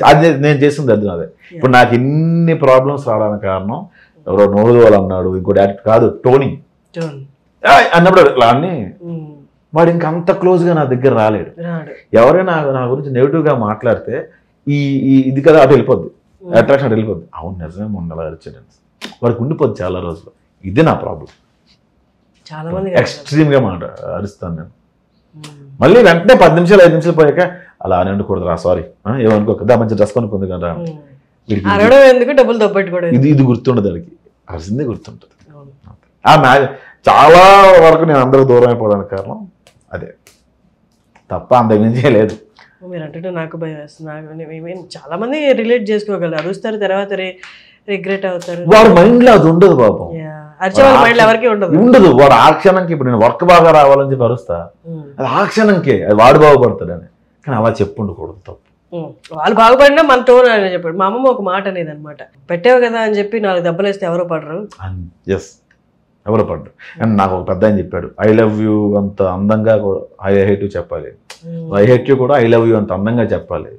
అది నేను చేస్తుంది అది అదే. ఇప్పుడు నాకు ఇన్ని ప్రాబ్లమ్స్ రావడానికి కారణం ఎవరో నోరుదోలు అన్నాడు, ఇంకోటి యాక్ట్ కాదు టోనింగ్ అన్నప్పుడు ఇట్లా అని వాడు ఇంకా అంత క్లోజ్గా నా దగ్గర రాలేడు. ఎవరైనా నా గురించి నెగిటివ్గా మాట్లాడితే ఈ ఇది కదా అటు వెళ్ళిపోద్ది, అట్రాక్షన్ అటు వెళ్ళిపోద్ది. అవును నిజమే మొన్న అలా అరిచాడు వాడికి ఉండిపోద్ది చాలా రోజులు. ఇదే నా ప్రాబ్లం. చాలా మంది ఎక్స్ట్రీమ్గా అరుస్తాను నేను. మళ్ళీ వెంటనే 10 నిమిషాలు 5 నిమిషాలు పోయాక అలా అని ఉండకూడదు రా సారీ ఏమనుకోక మంచి డ్రెస్ కొనుక్కుంది కదా ఇది గుర్తుండదు వాడికి. అరిసిందే గుర్తుంటుంది. చాలా వరకు నేను అందరూ దూరం అయిపోవడానికి కారణం అదే తప్ప అంతకు మించి లేదు. మీరు అంటే నాకు భయం వేస్తుంది. చాలా మంది రిలేట్ చేసుకోగలరు. అరుస్తారు తర్వాత రిగ్రెట్ అవుతారు. వాడు మైండ్ లో అది ఉండదు పాపం. ఎవరికి ఉండదు. వాడు ఆ క్షణంకి ఇప్పుడు నేను వర్క్ బాగా రావాలని చెప్పి అరుస్తా, అది ఆ క్షణంకే అది వాడు బాగుపడతాడని. కానీ అలా చెప్పుండకూడదు, తప్పు. వాళ్ళు బాగుపడినా మన టోన్ అని చెప్పాడు. మా అమ్మమ్మ ఒక మాట అనేది అనమాట, పెట్టావు కదా అని చెప్పి 4 దెబ్బలు వేస్తే ఎవరో పడరు. ఎస్ ఎవరో పడ్డారు. అండ్ నాకు ఒక పెద్ద ఆయన చెప్పాడు ఐ లవ్ యూ అంత అందంగా ఐ హేట్ యూ చెప్పాలి, ఐ హేట్ యూ కూడా ఐ లవ్ యూ అంత అందంగా చెప్పాలి.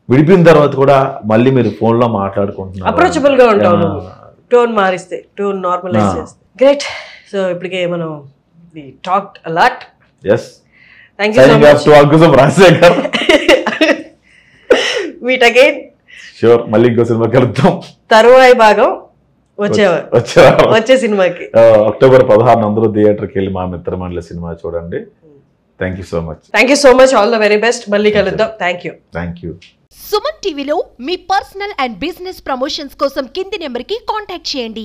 విడిపోయిన తర్వాత కూడా మళ్ళీ మీరు ఫోన్ లో మాట్లాడుకుంటున్నారు, అప్రోచబుల్ గా ఉంటావు. టోన్ మారిస్తే, టోన్ నార్మలైజ్ చేస్తే గ్రేట్. సో ఇప్పటికే మనం we talked a lot. yes thank you so much to Agusam Rajasekhar. meet again sure. మళ్ళీ ఇంకో సినిమా కలుద్దాం. తరువాయి భాగం వచ్చే సినిమాకి అక్టోబర్ 16 అందరూ థియేటర్కి వెళ్ళి మా మిత్రమండలి సినిమా చూడండి. Thank you so much. All the very best. మళ్ళీ కలుద్దాం. Thank you. సుమన్ టీవీలో మీ పర్సనల్ అండ్ బిజినెస్ ప్రమోషన్స్ కోసం కింది నెంబర్కి కాంటాక్ట్ చేయండి.